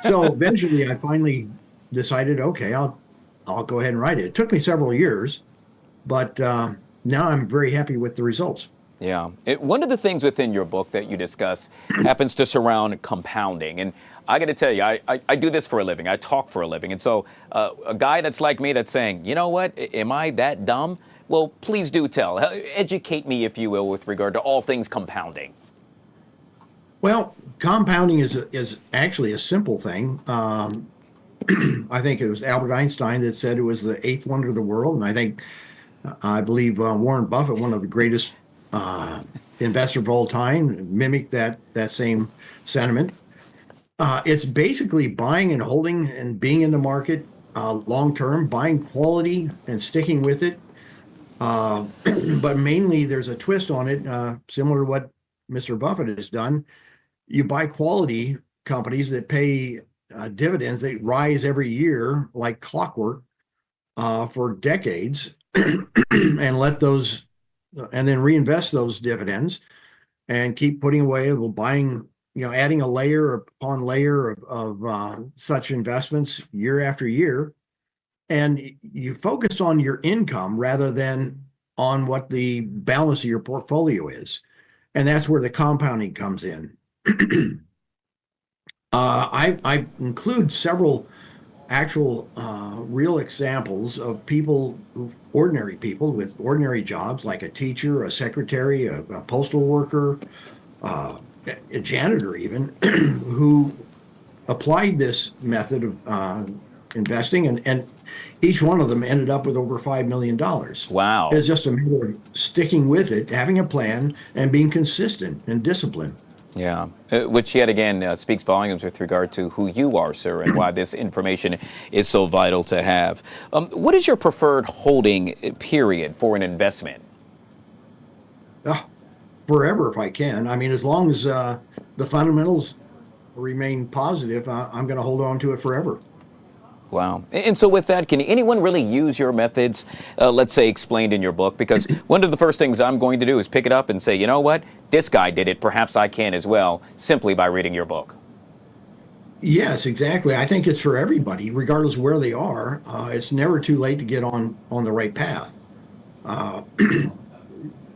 S: So eventually, I finally decided, okay, I'll go ahead and write it. It took me several years, but now I'm very happy with the results.
A: Yeah. One of the things within your book that you discuss happens to surround compounding. And I got to tell you, I do this for a living. I talk for a living. And so a guy that's like me that's saying, you know what, am I that dumb? Well, please do tell. Educate me, if you will, with regard to all things compounding.
S: Well, compounding is actually a simple thing. I think it was Albert Einstein that said it was the eighth wonder of the world. And I believe Warren Buffett, one of the greatest investor of all time, mimicked that same sentiment. It's basically buying and holding and being in the market long term, buying quality and sticking with it. But mainly there's a twist on it, similar to what Mr. Buffett has done. You buy quality companies that pay dividends that rise every year like clockwork for decades, and and then reinvest those dividends and keep putting away, buying, adding a layer upon layer of such investments year after year. And you focus on your income rather than on what the balance of your portfolio is. And that's where the compounding comes in. I include several actual real examples of ordinary people with ordinary jobs, like a teacher, a secretary, a postal worker, a janitor even, who applied this method of investing, and each one of them ended up with over $5 million.
A: Wow.
S: It's just a matter of sticking with it, having a plan, and being consistent and disciplined.
A: Yeah, which yet again speaks volumes with regard to who you are, sir, and why this information is so vital to have. What is your preferred holding period for an investment?
S: Forever, if I can. I mean, as long as the fundamentals remain positive, I'm going to hold on to it forever.
A: Wow. And so with that, can anyone really use your methods, let's say, explained in your book? Because one of the first things I'm going to do is pick it up and say, you know what, this guy did it, perhaps I can as well, simply by reading your book.
S: Yes, exactly. I think it's for everybody, regardless of where they are. It's never too late to get on the right path.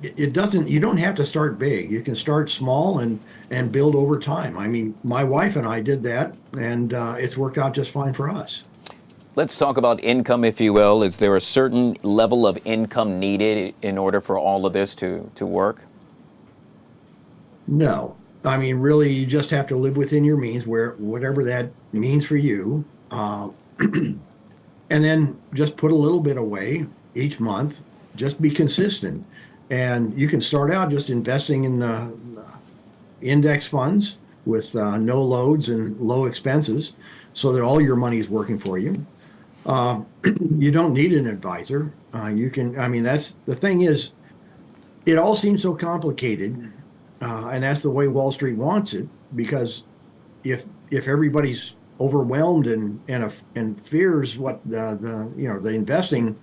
S: You don't have to start big. You can start small and build over time. I mean, my wife and I did that, and it's worked out just fine for us.
A: Let's talk about income, if you will. Is there a certain level of income needed in order for all of this to work?
S: No. I mean, really, you just have to live within your means, whatever that means for you. And then just put a little bit away each month. Just be consistent. And you can start out just investing in the index funds with no loads and low expenses, so that all your money is working for you. You don't need an advisor. That's the thing is, it all seems so complicated, and that's the way Wall Street wants it. Because if everybody's overwhelmed and fears what the investing,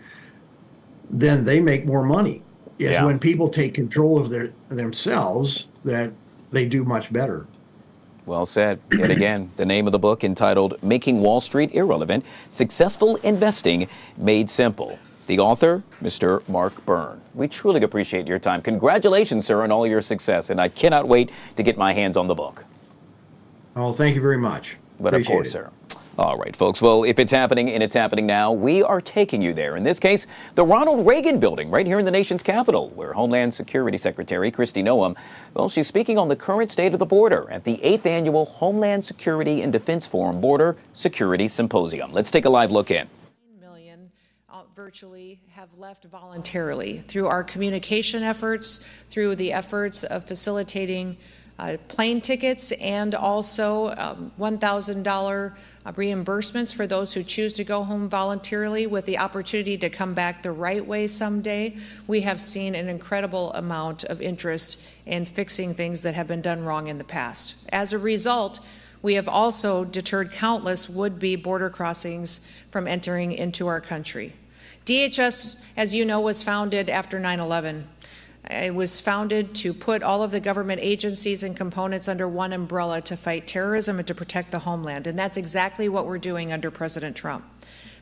S: then they make more money. It's when people take control of themselves that they do much better.
A: Well said. Yet again, the name of the book entitled Making Wall Street Irrelevant, Successful Investing Made Simple. The author, Mr. Mark Byrne. We truly appreciate your time. Congratulations, sir, on all your success, and I cannot wait to get my hands on the book.
S: Oh, thank you very much.
A: But of course, sir. All right, folks. Well, if it's happening and it's happening now, we are taking you there. In this case, the Ronald Reagan Building right here in the nation's capital, where Homeland Security Secretary Kristi Noem, well, she's speaking on the current state of the border at the 8th Annual Homeland Security and Defense Forum Border Security Symposium. Let's take a live look in.
T: virtually have left voluntarily through our communication efforts, through the efforts of facilitating plane tickets, and also $1,000 reimbursements for those who choose to go home voluntarily with the opportunity to come back the right way someday. We have seen an incredible amount of interest in fixing things that have been done wrong in the past. As a result, we have also deterred countless would-be border crossings from entering into our country. DHS, as you know, was founded after 9/11. It was founded to put all of the government agencies and components under one umbrella to fight terrorism and to protect the homeland. And that's exactly what we're doing under President Trump.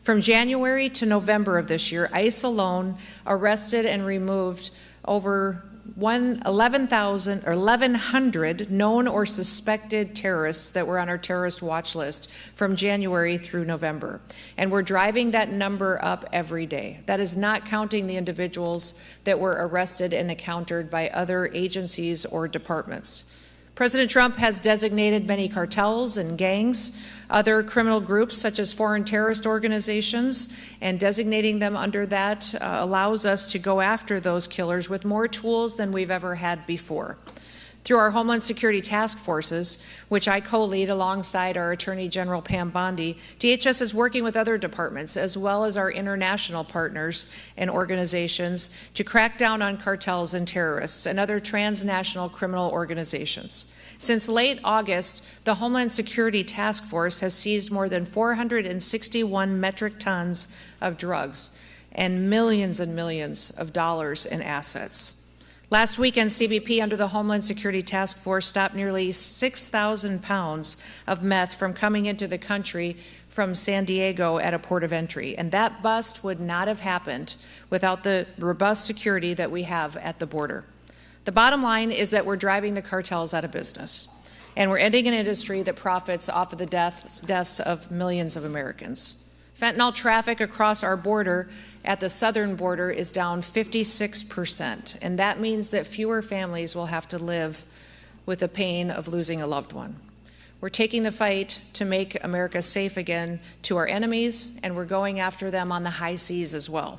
T: From January to November of this year, ICE alone arrested and removed over 1,100 known or suspected terrorists that were on our terrorist watch list from January through November. And we're driving that number up every day. That is not counting the individuals that were arrested and encountered by other agencies or departments. President Trump has designated many cartels and gangs, other criminal groups such as foreign terrorist organizations, and designating them under that allows us to go after those killers with more tools than we've ever had before. Through our Homeland Security Task Forces, which I co-lead alongside our Attorney General Pam Bondi, DHS is working with other departments as well as our international partners and organizations to crack down on cartels and terrorists and other transnational criminal organizations. Since late August, the Homeland Security Task Force has seized more than 461 metric tons of drugs and millions of dollars in assets. Last weekend, CBP under the Homeland Security Task Force stopped nearly 6,000 pounds of meth from coming into the country from San Diego at a port of entry. And that bust would not have happened without the robust security that we have at the border. The bottom line is that we're driving the cartels out of business, and we're ending an industry that profits off of the deaths of millions of Americans. Fentanyl traffic across our border at the southern border is down 56%, and that means that fewer families will have to live with the pain of losing a loved one. We're taking the fight to make America safe again to our enemies, and we're going after them on the high seas as well.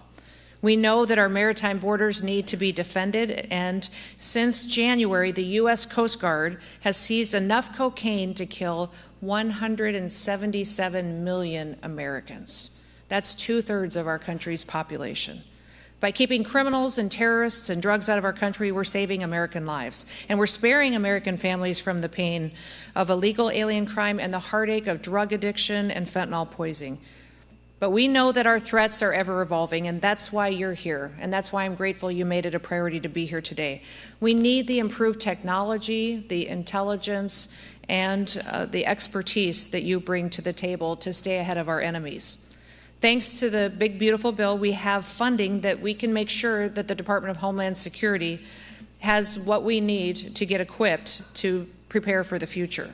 T: We know that our maritime borders need to be defended, and since January, the U.S. Coast Guard has seized enough cocaine to kill 177 million Americans. That's 2/3 of our country's population. By keeping criminals and terrorists and drugs out of our country, we're saving American lives, and we're sparing American families from the pain of illegal alien crime and the heartache of drug addiction and fentanyl poisoning. But we know that our threats are ever evolving, and that's why you're here, and that's why I'm grateful you made it a priority to be here today. We need the improved technology, the intelligence, and the expertise that you bring to the table to stay ahead of our enemies. Thanks to the big, beautiful bill, we have funding that we can make sure that the Department of Homeland Security has what we need to get equipped to prepare for the future.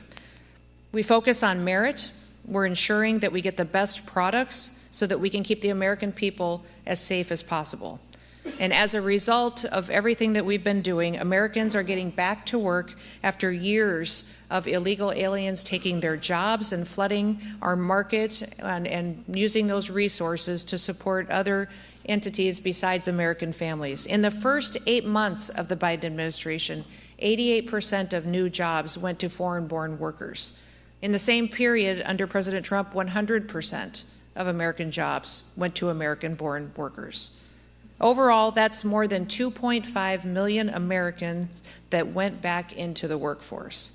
T: We focus on merit. We're ensuring that we get the best products so that we can keep the American people as safe as possible. And as a result of everything that we've been doing, Americans are getting back to work after years of illegal aliens taking their jobs and flooding our market and using those resources to support other entities besides American families. In the first 8 months of the Biden administration, 88% of new jobs went to foreign-born workers. In the same period under President Trump, 100% of American jobs went to American-born workers. Overall, that's more than 2.5 million Americans that went back into the workforce.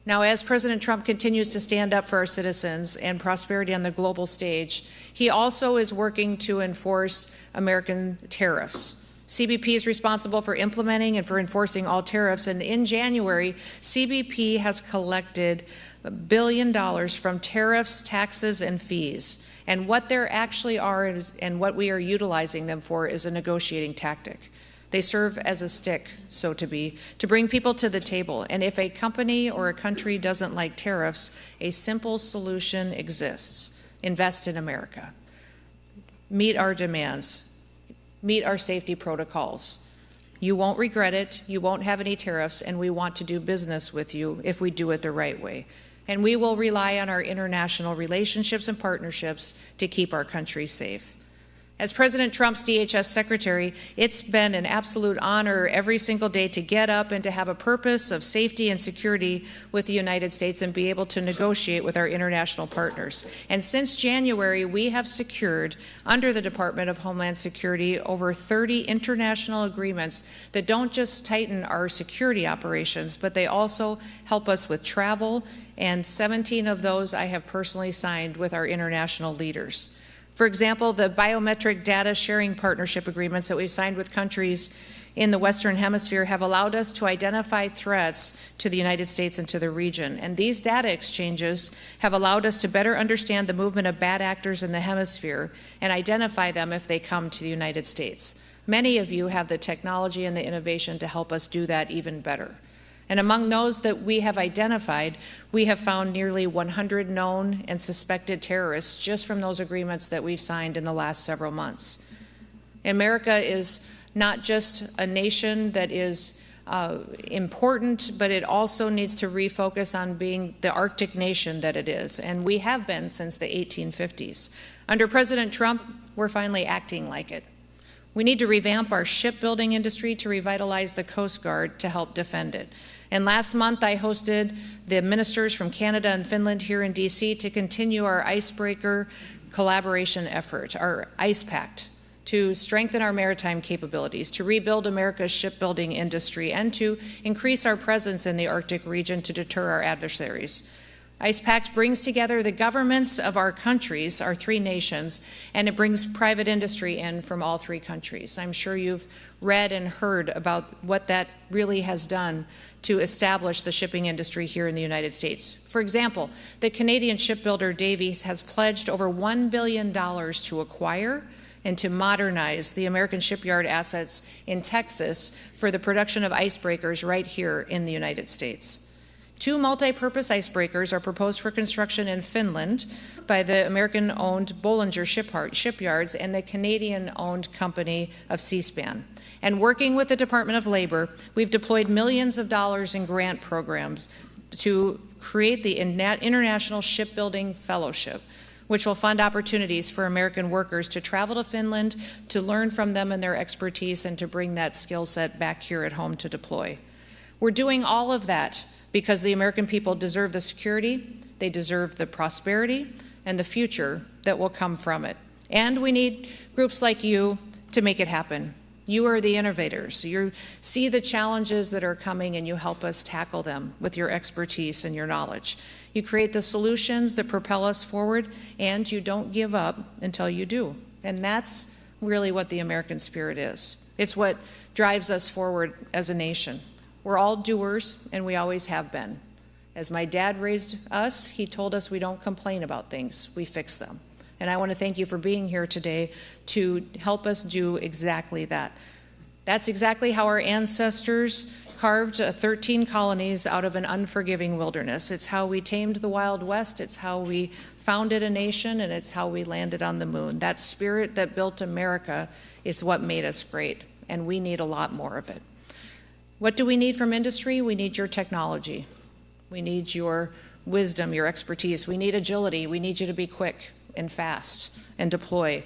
T: Now, as President Trump continues to stand up for our citizens and prosperity on the global stage, he also is working to enforce American tariffs. CBP is responsible for implementing and for enforcing all tariffs, and in January, CBP has collected $1 billion from tariffs, taxes, and fees. And what there actually are and what we are utilizing them for is a negotiating tactic. They serve as a stick, so to be, to bring people to the table. And if a company or a country doesn't like tariffs, a simple solution exists. Invest in America. Meet our demands. Meet our safety protocols. You won't regret it, you won't have any tariffs, and we want to do business with you if we do it the right way. And we will rely on our international relationships and partnerships to keep our country safe. As President Trump's DHS secretary, it's been an absolute honor every single day to get up and to have a purpose of safety and security with the United States and be able to negotiate with our international partners. And since January, we have secured, under the Department of Homeland Security, over 30 international agreements that don't just tighten our security operations, but they also help us with travel, and 17 of those I have personally signed with our international leaders. For example, the biometric data sharing partnership agreements that we've signed with countries in the Western Hemisphere have allowed us to identify threats to the United States and to the region. And these data exchanges have allowed us to better understand the movement of bad actors in the hemisphere and identify them if they come to the United States. Many of you have the technology and the innovation to help us do that even better. And among those that we have identified, we have found nearly 100 known and suspected terrorists just from those agreements that we've signed in the last several months. America is not just a nation that is important, but it also needs to refocus on being the Arctic nation that it is, and we have been since the 1850s. Under President Trump, we're finally acting like it. We need to revamp our shipbuilding industry to revitalize the Coast Guard to help defend it. And last month, I hosted the ministers from Canada and Finland here in DC to continue our icebreaker collaboration effort, our ICE Pact, to strengthen our maritime capabilities, to rebuild America's shipbuilding industry, and to increase our presence in the Arctic region to deter our adversaries. ICE Pact brings together the governments of our countries, our three nations, and it brings private industry in from all three countries. I'm sure you've read and heard about what that really has done to establish the shipping industry here in the United States. For example, the Canadian shipbuilder Davies has pledged over $1 billion to acquire and to modernize the American shipyard assets in Texas for the production of icebreakers right here in the United States. 2 multi-purpose icebreakers are proposed for construction in Finland by the American-owned Bollinger Shipyards and the Canadian-owned company of Seaspan. And working with the Department of Labor, we've deployed millions of dollars in grant programs to create the International Shipbuilding Fellowship, which will fund opportunities for American workers to travel to Finland, to learn from them and their expertise, and to bring that skill set back here at home to deploy. We're doing all of that because the American people deserve the security, they deserve the prosperity, and the future that will come from it. And we need groups like you to make it happen. You are the innovators. You see the challenges that are coming and you help us tackle them with your expertise and your knowledge. You create the solutions that propel us forward, and you don't give up until you do. And that's really what the American spirit is. It's what drives us forward as a nation. We're all doers, and we always have been. As my dad raised us, he told us we don't complain about things, we fix them. And I want to thank you for being here today to help us do exactly that. That's exactly how our ancestors carved 13 colonies out of an unforgiving wilderness. It's how we tamed the Wild West, it's how we founded a nation, and it's how we landed on the moon. That spirit that built America is what made us great, and we need a lot more of it. What do we need from industry? We need your technology. We need your wisdom, your expertise. We need agility. We need you to be quick and fast and deploy.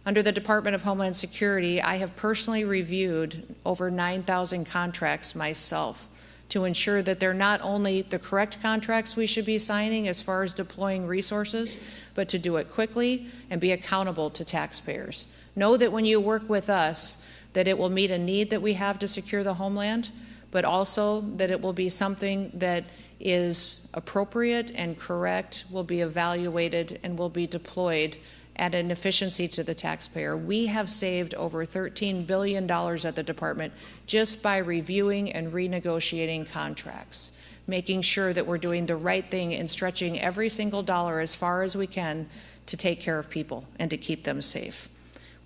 T: Under the Department of Homeland Security, I have personally reviewed over 9,000 contracts myself to ensure that they're not only the correct contracts we should be signing as far as deploying resources, but to do it quickly and be accountable to taxpayers. Know that when you work with us, that it will meet a need that we have to secure the homeland, but also that it will be something that is appropriate and correct, will be evaluated, and will be deployed at an efficiency to the taxpayer. We have saved over $13 billion at the department just by reviewing and renegotiating contracts, making sure that we're doing the right thing and stretching every single dollar as far as we can to take care of people and to keep them safe.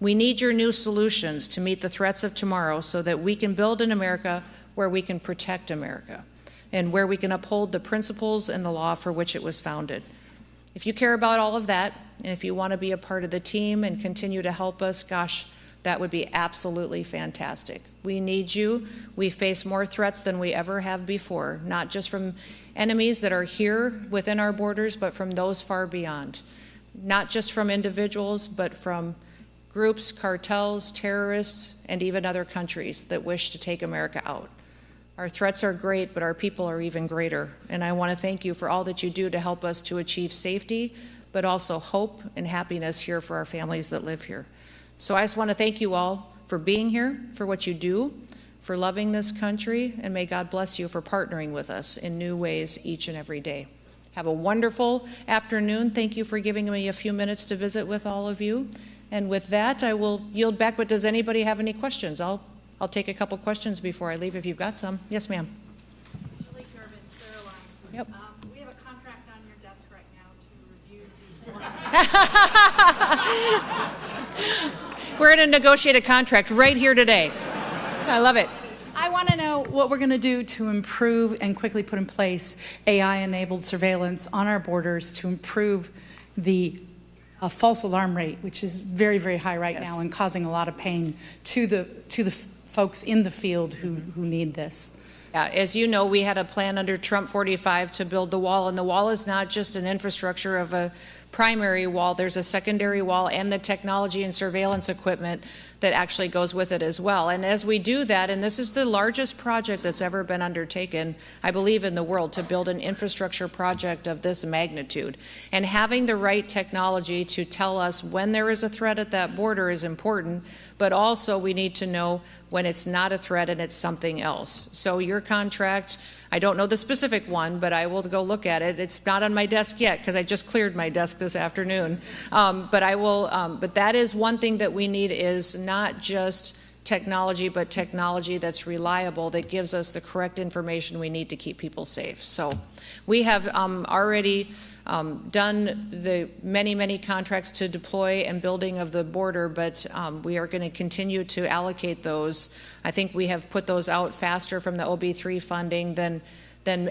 T: We need your new solutions to meet the threats of tomorrow so that we can build an America where we can protect America and where we can uphold the principles and the law for which it was founded. If you care about all of that, and if you want to be a part of the team and continue to help us, gosh, that would be absolutely fantastic. We need you. We face more threats than we ever have before, not just from enemies that are here within our borders, but from those far beyond. Not just from individuals, but from groups, cartels, terrorists, and even other countries that wish to take America out. Our threats are great, but our people are even greater. And I want to thank you for all that you do to help us to achieve safety, but also hope and happiness here for our families that live here. So I just want to thank you all for being here, for what you do, for loving this country, and may God bless you for partnering with us in new ways each and every day. Have a wonderful afternoon. Thank you for giving me a few minutes to visit with all of you. And with that, I will yield back, but does anybody have any questions? I'll take a couple questions before I leave if you've got some. Yes, ma'am. Yep.
S: We have a contract on your desk right now to review
T: We're going to negotiate a contract right here today. I love it.
U: I want to know what we're going to do to improve and quickly put in place AI-enabled surveillance on our borders to improve the false alarm rate, which is very, very high right now and causing a lot of pain to the folks in the field who need this.
T: Yeah, as you know, we had a plan under Trump 45 to build the wall, and the wall is not just an infrastructure of a primary wall. There's a secondary wall and the technology and surveillance equipment that actually goes with it as well. And as we do that, and this is the largest project that's ever been undertaken, I believe, in the world, to build an infrastructure project of this magnitude. And having the right technology to tell us when there is a threat at that border is important, but also we need to know when it's not a threat and it's something else. So your contract, I don't know the specific one, but I will go look at it. It's not on my desk yet because I just cleared my desk this afternoon. But I will. But that is one thing that we need, is not just technology, but technology that's reliable, that gives us the correct information we need to keep people safe. So we have already done the many contracts to deploy and building of the border, but we are going to continue to allocate those. I think we have put those out faster from the OB3 funding than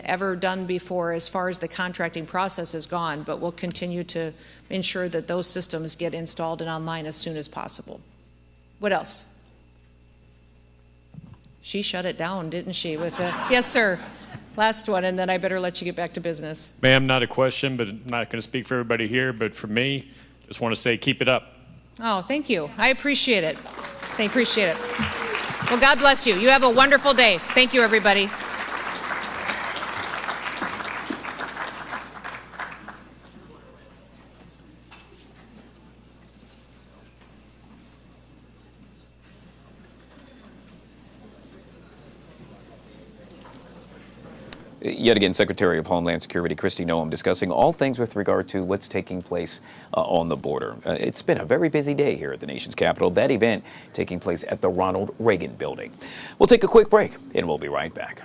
T: ever done before as far as the contracting process has gone, but we'll continue to ensure that those systems get installed and online as soon as possible. What else? She shut it down, didn't she? With the yes, sir. Last one, and then I better let you get back to business.
V: Ma'am, not a question, but I'm not going to speak for everybody here, but for me, just want to say keep it up.
T: Oh, thank you. I appreciate it. I appreciate it. Well, God bless you. You have a wonderful day. Thank you, everybody.
A: Yet again, Secretary of Homeland Security Kristi Noem discussing all things with regard to what's taking place on the border. It's been a very busy day here at the nation's capital. That event taking place at the Ronald Reagan Building. We'll take a quick break and we'll be right back.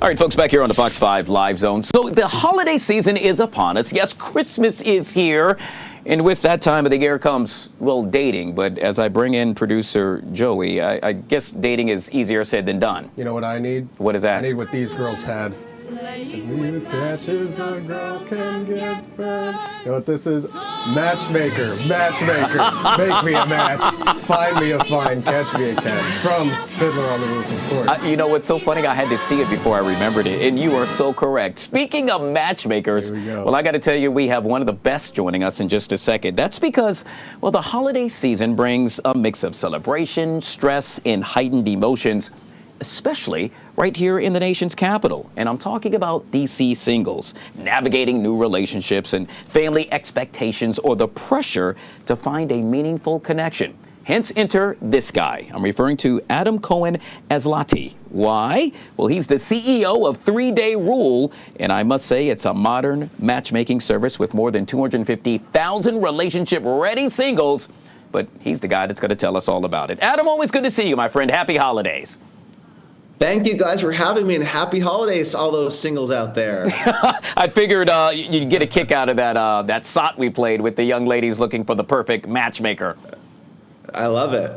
A: All right, folks, back here on the Fox 5 Live Zone. So the holiday season is upon us. Yes, Christmas is here. And with that time of the year comes, well, dating. But as I bring in producer Joey, I guess dating is easier said than done.
K: You know what I need?
A: What is that?
K: I need what these girls had. If catches a girl can get burned. You know what this is? Matchmaker. Make me a match. Find me a find. Catch me a cat. From Fiddler on the Roof, of course.
A: You know what's so funny? I had to see it before I remembered it, and you are so correct. Speaking of matchmakers, well, I got to tell you, we have one of the best joining us in just a second. That's because, well, the holiday season brings a mix of celebration, stress, and heightened emotions, especially right here in the nation's capital. And I'm talking about DC singles, navigating new relationships and family expectations or the pressure to find a meaningful connection. Hence, enter this guy. I'm referring to Adam Cohen Aslati. Why? Well, he's the CEO of 3 Day Rule, and I must say it's a modern matchmaking service with more than 250,000 relationship-ready singles. But he's the guy that's going to tell us all about it. Adam, always good to see you, my friend. Happy holidays.
B: Thank you guys for having me, and happy holidays to all those singles out there.
A: I figured you'd get a kick out of that SOT we played with the young ladies looking for the perfect matchmaker.
B: I love it.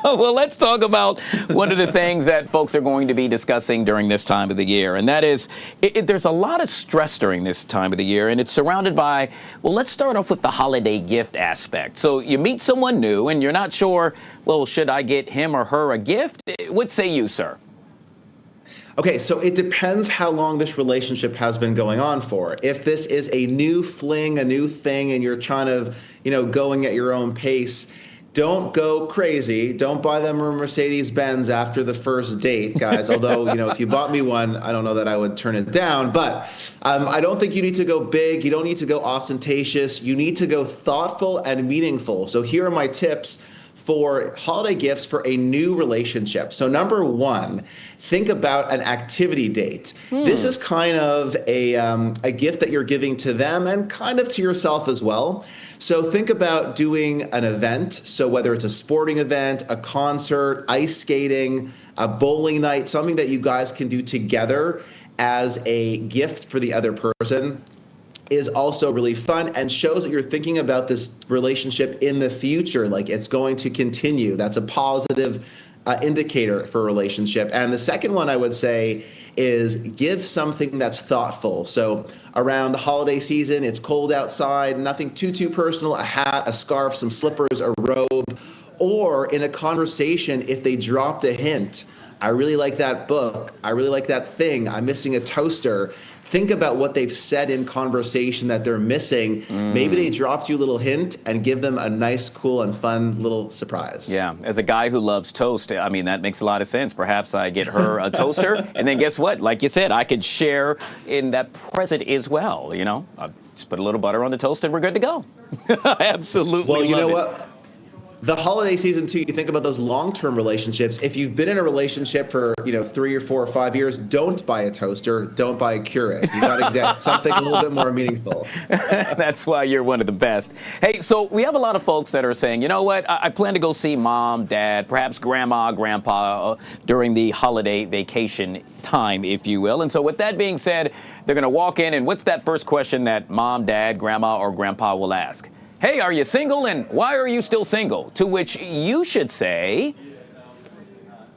A: Well, let's talk about one of the things that folks are going to be discussing during this time of the year, and that is there's a lot of stress during this time of the year, and it's surrounded by, well, let's start off with the holiday gift aspect. So you meet someone new, and you're not sure, well, should I get him or her a gift? What say you, sir?
B: Okay, so it depends how long this relationship has been going on for. If this is a new fling, a new thing, and you're trying to, going at your own pace, don't go crazy. Don't buy them a Mercedes-Benz after the first date, guys. Although, if you bought me one, I don't know that I would turn it down. But I don't think you need to go big. You don't need to go ostentatious. You need to go thoughtful and meaningful. So here are my tips for holiday gifts for a new relationship. So number one, think about an activity date. This is kind of a gift that you're giving to them and kind of to yourself as well. So think about doing an event. So whether it's a sporting event, a concert, ice skating, a bowling night, something that you guys can do together as a gift for the other person is also really fun and shows that you're thinking about this relationship in the future, like it's going to continue. That's a positive indicator for a relationship. And the second one I would say is give something that's thoughtful. So around the holiday season, it's cold outside, nothing too personal, a hat, a scarf, some slippers, a robe, or in a conversation, if they dropped a hint, I really like that book, I really like that thing, I'm missing a toaster. Think about what they've said in conversation that they're missing. Maybe they dropped you a little hint and give them a nice, cool, and fun little surprise.
A: Yeah, as a guy who loves toast, I mean, that makes a lot of sense. Perhaps I get her a toaster, and then guess what? Like you said, I could share in that present as well, Just put a little butter on the toast and we're good to go. Absolutely.
B: Well, you know
A: love it.
B: what? The holiday season, too, you think about those long-term relationships. If you've been in a relationship for, 3 or 4 or 5 years, don't buy a toaster. Don't buy a Keurig. You got to get something a little bit more meaningful.
A: That's why you're one of the best. Hey, so we have a lot of folks that are saying, you know what, I plan to go see mom, dad, perhaps grandma, grandpa during the holiday vacation time, if you will. And so with that being said, they're going to walk in, and what's that first question that mom, dad, grandma, or grandpa will ask? Hey, are you single, and why are you still single? To which you should say...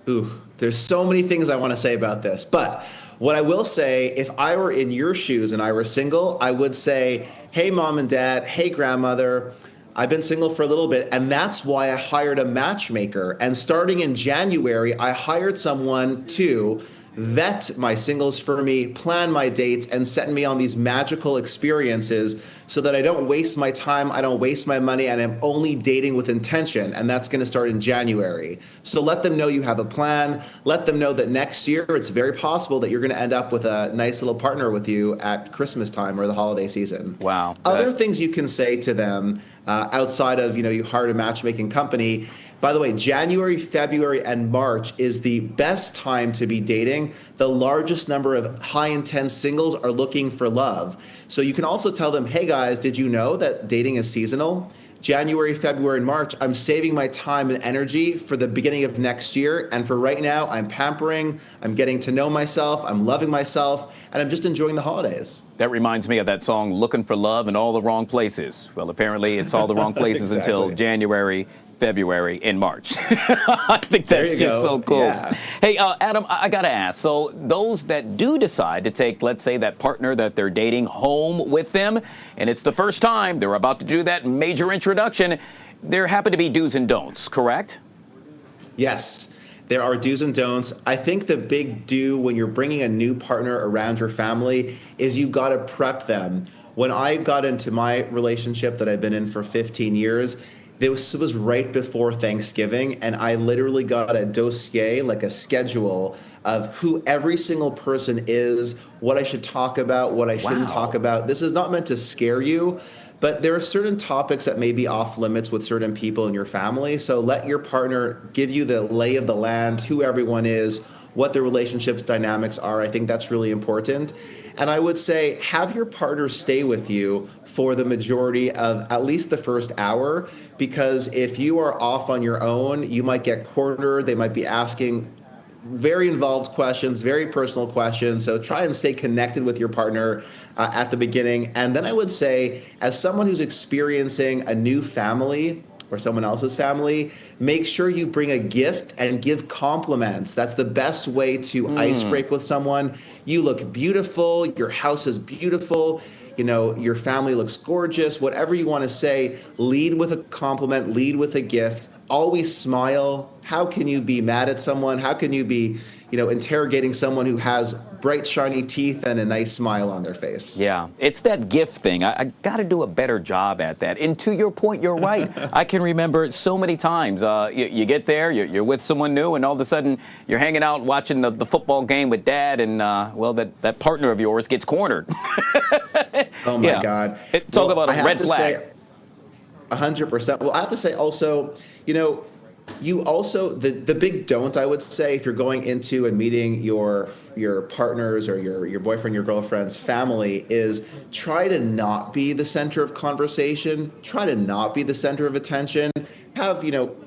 B: Ooh, there's so many things I want to say about this. But what I will say, if I were in your shoes and I were single, I would say, hey, mom and dad, hey, grandmother, I've been single for a little bit, and that's why I hired a matchmaker. And starting in January, I hired someone to vet my singles for me, plan my dates, and send me on these magical experiences so that I don't waste my time, I don't waste my money, and I'm only dating with intention. And that's going to start in January. So let them know you have a plan. Let them know that next year it's very possible that you're going to end up with a nice little partner with you at Christmas time or the holiday season.
A: Wow.
B: Other things you can say to them outside of, you hired a matchmaking company. By the way, January, February, and March is the best time to be dating. The largest number of high-intense singles are looking for love. So you can also tell them, hey guys, did you know that dating is seasonal? January, February, and March, I'm saving my time and energy for the beginning of next year. And for right now, I'm pampering, I'm getting to know myself, I'm loving myself, and I'm just enjoying the holidays.
A: That reminds me of that song, Looking for Love in All the Wrong Places. Well, apparently it's all the wrong places until January, February, and March. I think that's just so cool. Yeah. Hey, Adam, I got to ask. So those that do decide to take, let's say, that partner that they're dating home with them, and it's the first time they're about to do that major introduction, there happen to be do's and don'ts, correct?
B: Yes, there are do's and don'ts. I think the big do when you're bringing a new partner around your family is you got to prep them. When I got into my relationship that I've been in for 15 years, this was right before Thanksgiving, and I literally got a dossier, like a schedule of who every single person is, what I should talk about, what I shouldn't talk about. This is not meant to scare you, but there are certain topics that may be off limits with certain people in your family. So let your partner give you the lay of the land, who everyone is, what the relationship's dynamics are. I think that's really important. And I would say have your partner stay with you for the majority of at least the first hour, because if you are off on your own, you might get cornered. They might be asking very involved questions, very personal questions. So try and stay connected with your partner at the beginning. And then I would say, as someone who's experiencing a new family or someone else's family, make sure you bring a gift and give compliments. That's the best way to ice break with someone. You look beautiful. Your house is beautiful. You know, your family looks gorgeous. Whatever you want to say, lead with a compliment, lead with a gift. Always smile. How can you be mad at someone? How can you be, interrogating someone who has bright, shiny teeth and a nice smile on their face?
A: Yeah, it's that gift thing. I got to do a better job at that. And to your point, you're right. I can remember it so many times. You get there, you're with someone new, and all of a sudden you're hanging out watching the football game with dad, and, that partner of yours gets cornered.
B: Oh, my God.
A: Talk about a red flag.
B: 100%. Well, I have to say also, you also, the big don't, I would say, if you're going into and meeting your partners or your boyfriend, your girlfriend's family, is try to not be the center of conversation. Try to not be the center of attention. Have,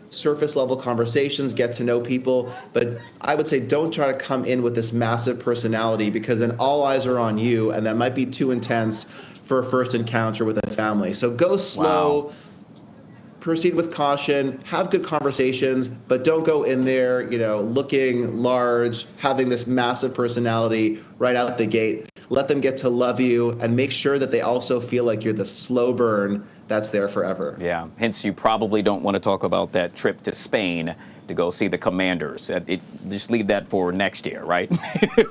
B: surface level conversations, get to know people. But I would say don't try to come in with this massive personality, because then all eyes are on you, and that might be too intense for a first encounter with a family. So go slow. Wow. Proceed with caution, have good conversations, but don't go in there, looking large, having this massive personality right out the gate. Let them get to love you, and make sure that they also feel like you're the slow burn that's there forever.
A: Yeah, hence you probably don't want to talk about that trip to Spain to go see the Commanders. Just leave that for next year, right?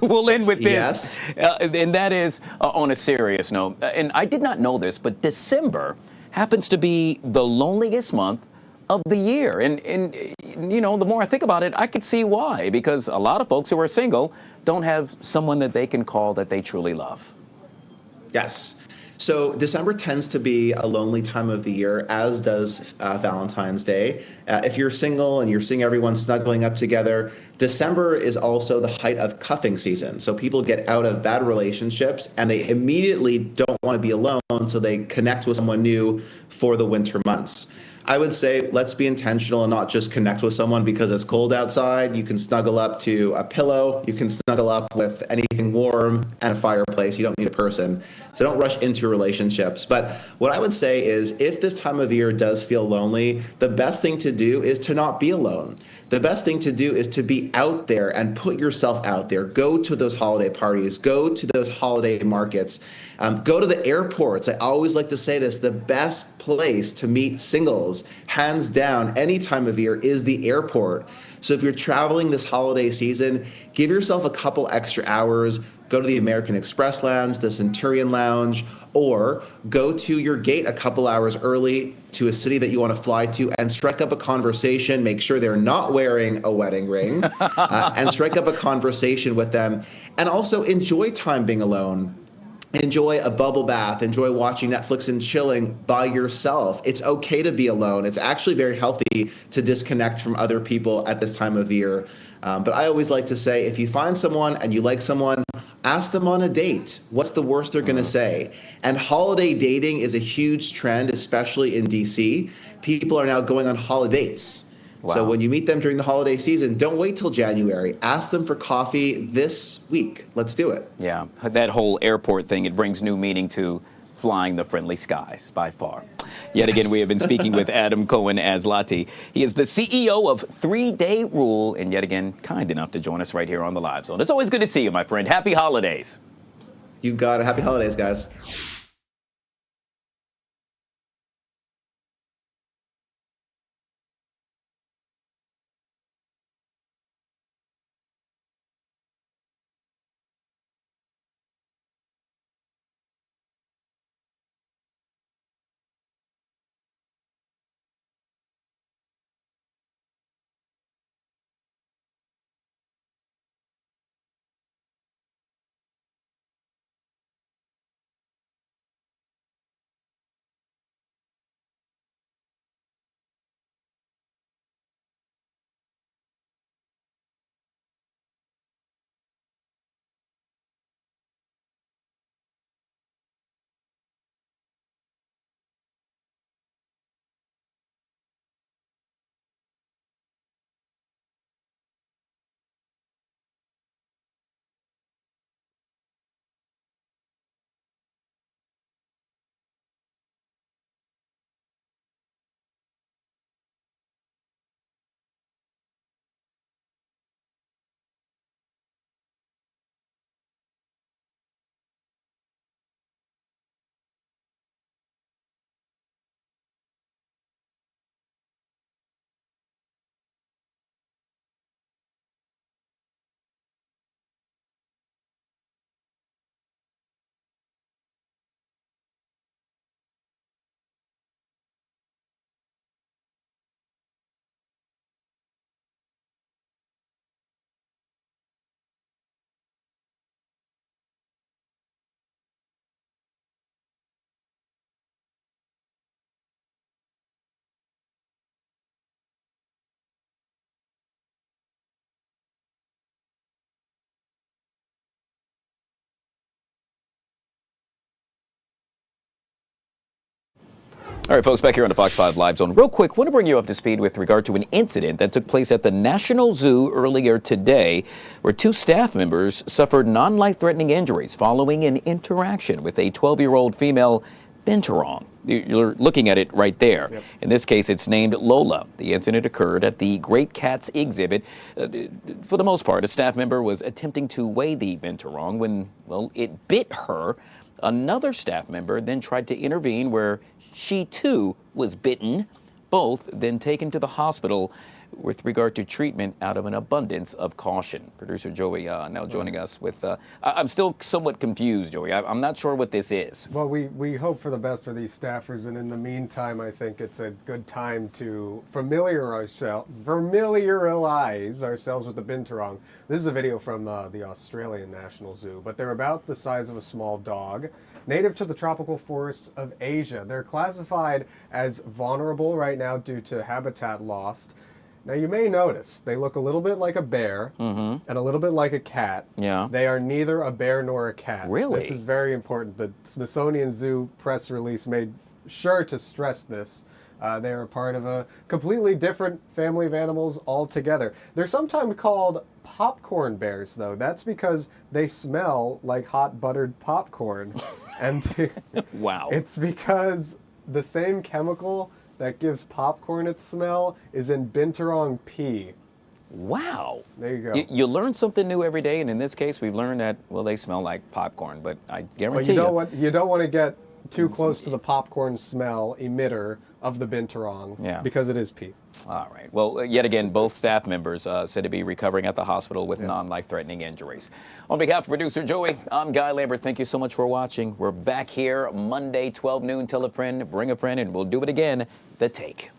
A: We'll end with this.
B: Yes.
A: And that is on a serious note. And I did not know this, but December happens to be the loneliest month of the year. And the more I think about it, I could see why, because a lot of folks who are single don't have someone that they can call that they truly love.
B: Yes. So December tends to be a lonely time of the year, as does Valentine's Day. If you're single and you're seeing everyone snuggling up together, December is also the height of cuffing season. So people get out of bad relationships and they immediately don't want to be alone, so they connect with someone new for the winter months. I would say let's be intentional and not just connect with someone because it's cold outside. You can snuggle up to a pillow. You can snuggle up with anything warm and a fireplace. You don't need a person. So don't rush into relationships. But what I would say is, if this time of year does feel lonely, the best thing to do is to not be alone. The best thing to do is to be out there and put yourself out there. Go to those holiday parties. Go to those holiday markets. Go to the airports. I always like to say this: the best place to meet singles, hands down, any time of year, is the airport. So if you're traveling this holiday season, give yourself a couple extra hours. Go to the American Express Lounge, the Centurion Lounge, or go to your gate a couple hours early to a city that you want to fly to and strike up a conversation. Make sure they're not wearing a wedding ring and strike up a conversation with them. And also enjoy time being alone. Enjoy a bubble bath. Enjoy watching Netflix and chilling by yourself. It's okay to be alone. It's actually very healthy to disconnect from other people at this time of year. But I always like to say, if you find someone and you like someone, Ask them on a date. What's the worst they're going to say? And holiday dating is a huge trend, especially in DC. People are now going on holidays.
A: Wow.
B: So when you meet them during the holiday season, don't wait till January. Ask them for coffee this week. Let's do it.
A: Yeah, that whole airport thing, it brings new meaning to flying the friendly skies by far. Yet again, we have been speaking with Adam Cohen-Aslati. He is the CEO of 3 Day Rule, and yet again, kind enough to join us right here on the Live Zone. It's always good to see you, my friend. Happy holidays.
B: You got it. Happy holidays, guys.
A: All right, folks, back here on the Fox 5 Live Zone. Real quick, want to bring you up to speed with regard to an incident that took place at the National Zoo earlier today, where 2 staff members suffered non-life-threatening injuries following an interaction with a 12-year-old female binturong. You're looking at it right there. Yep. In this case, it's named Lola. The incident occurred at the Great Cats exhibit. For the most part, a staff member was attempting to weigh the binturong when, well, it bit her. Another staff member then tried to intervene where she too was bitten, both then taken to the hospital with regard to treatment out of an abundance of caution. Producer Joey now joining us with, I'm still somewhat confused, Joey. I'm not sure what this is.
K: Well, we hope for the best for these staffers, and in the meantime, I think it's a good time to familiarize ourselves with the binturong. This is a video from the Australian National Zoo, but they're about the size of a small dog, native to the tropical forests of Asia. They're classified as vulnerable right now due to habitat loss. Now, you may notice they look a little bit like a bear and a little bit like a cat.
A: Yeah.
K: They are neither a bear nor a cat.
A: Really?
K: This is very important. The Smithsonian Zoo press release made sure to stress this. They are part of a completely different family of animals altogether. They're sometimes called popcorn bears, though. That's because they smell like hot buttered popcorn. And
A: wow.
K: It's because the same chemical that gives popcorn its smell is in binturong pea.
A: Wow.
K: There you go.
A: You learn something new every day, and in this case, we've learned that, well, they smell like popcorn, but I guarantee
K: you don't want to get too close to the popcorn smell emitter of the binturong because it is pea.
A: All right. Well, yet again, both staff members said to be recovering at the hospital with non-life-threatening injuries. On behalf of producer Joey, I'm Guy Lambert. Thank you so much for watching. We're back here Monday, 12 noon. Tell a friend, bring a friend, and we'll do it again. The Take.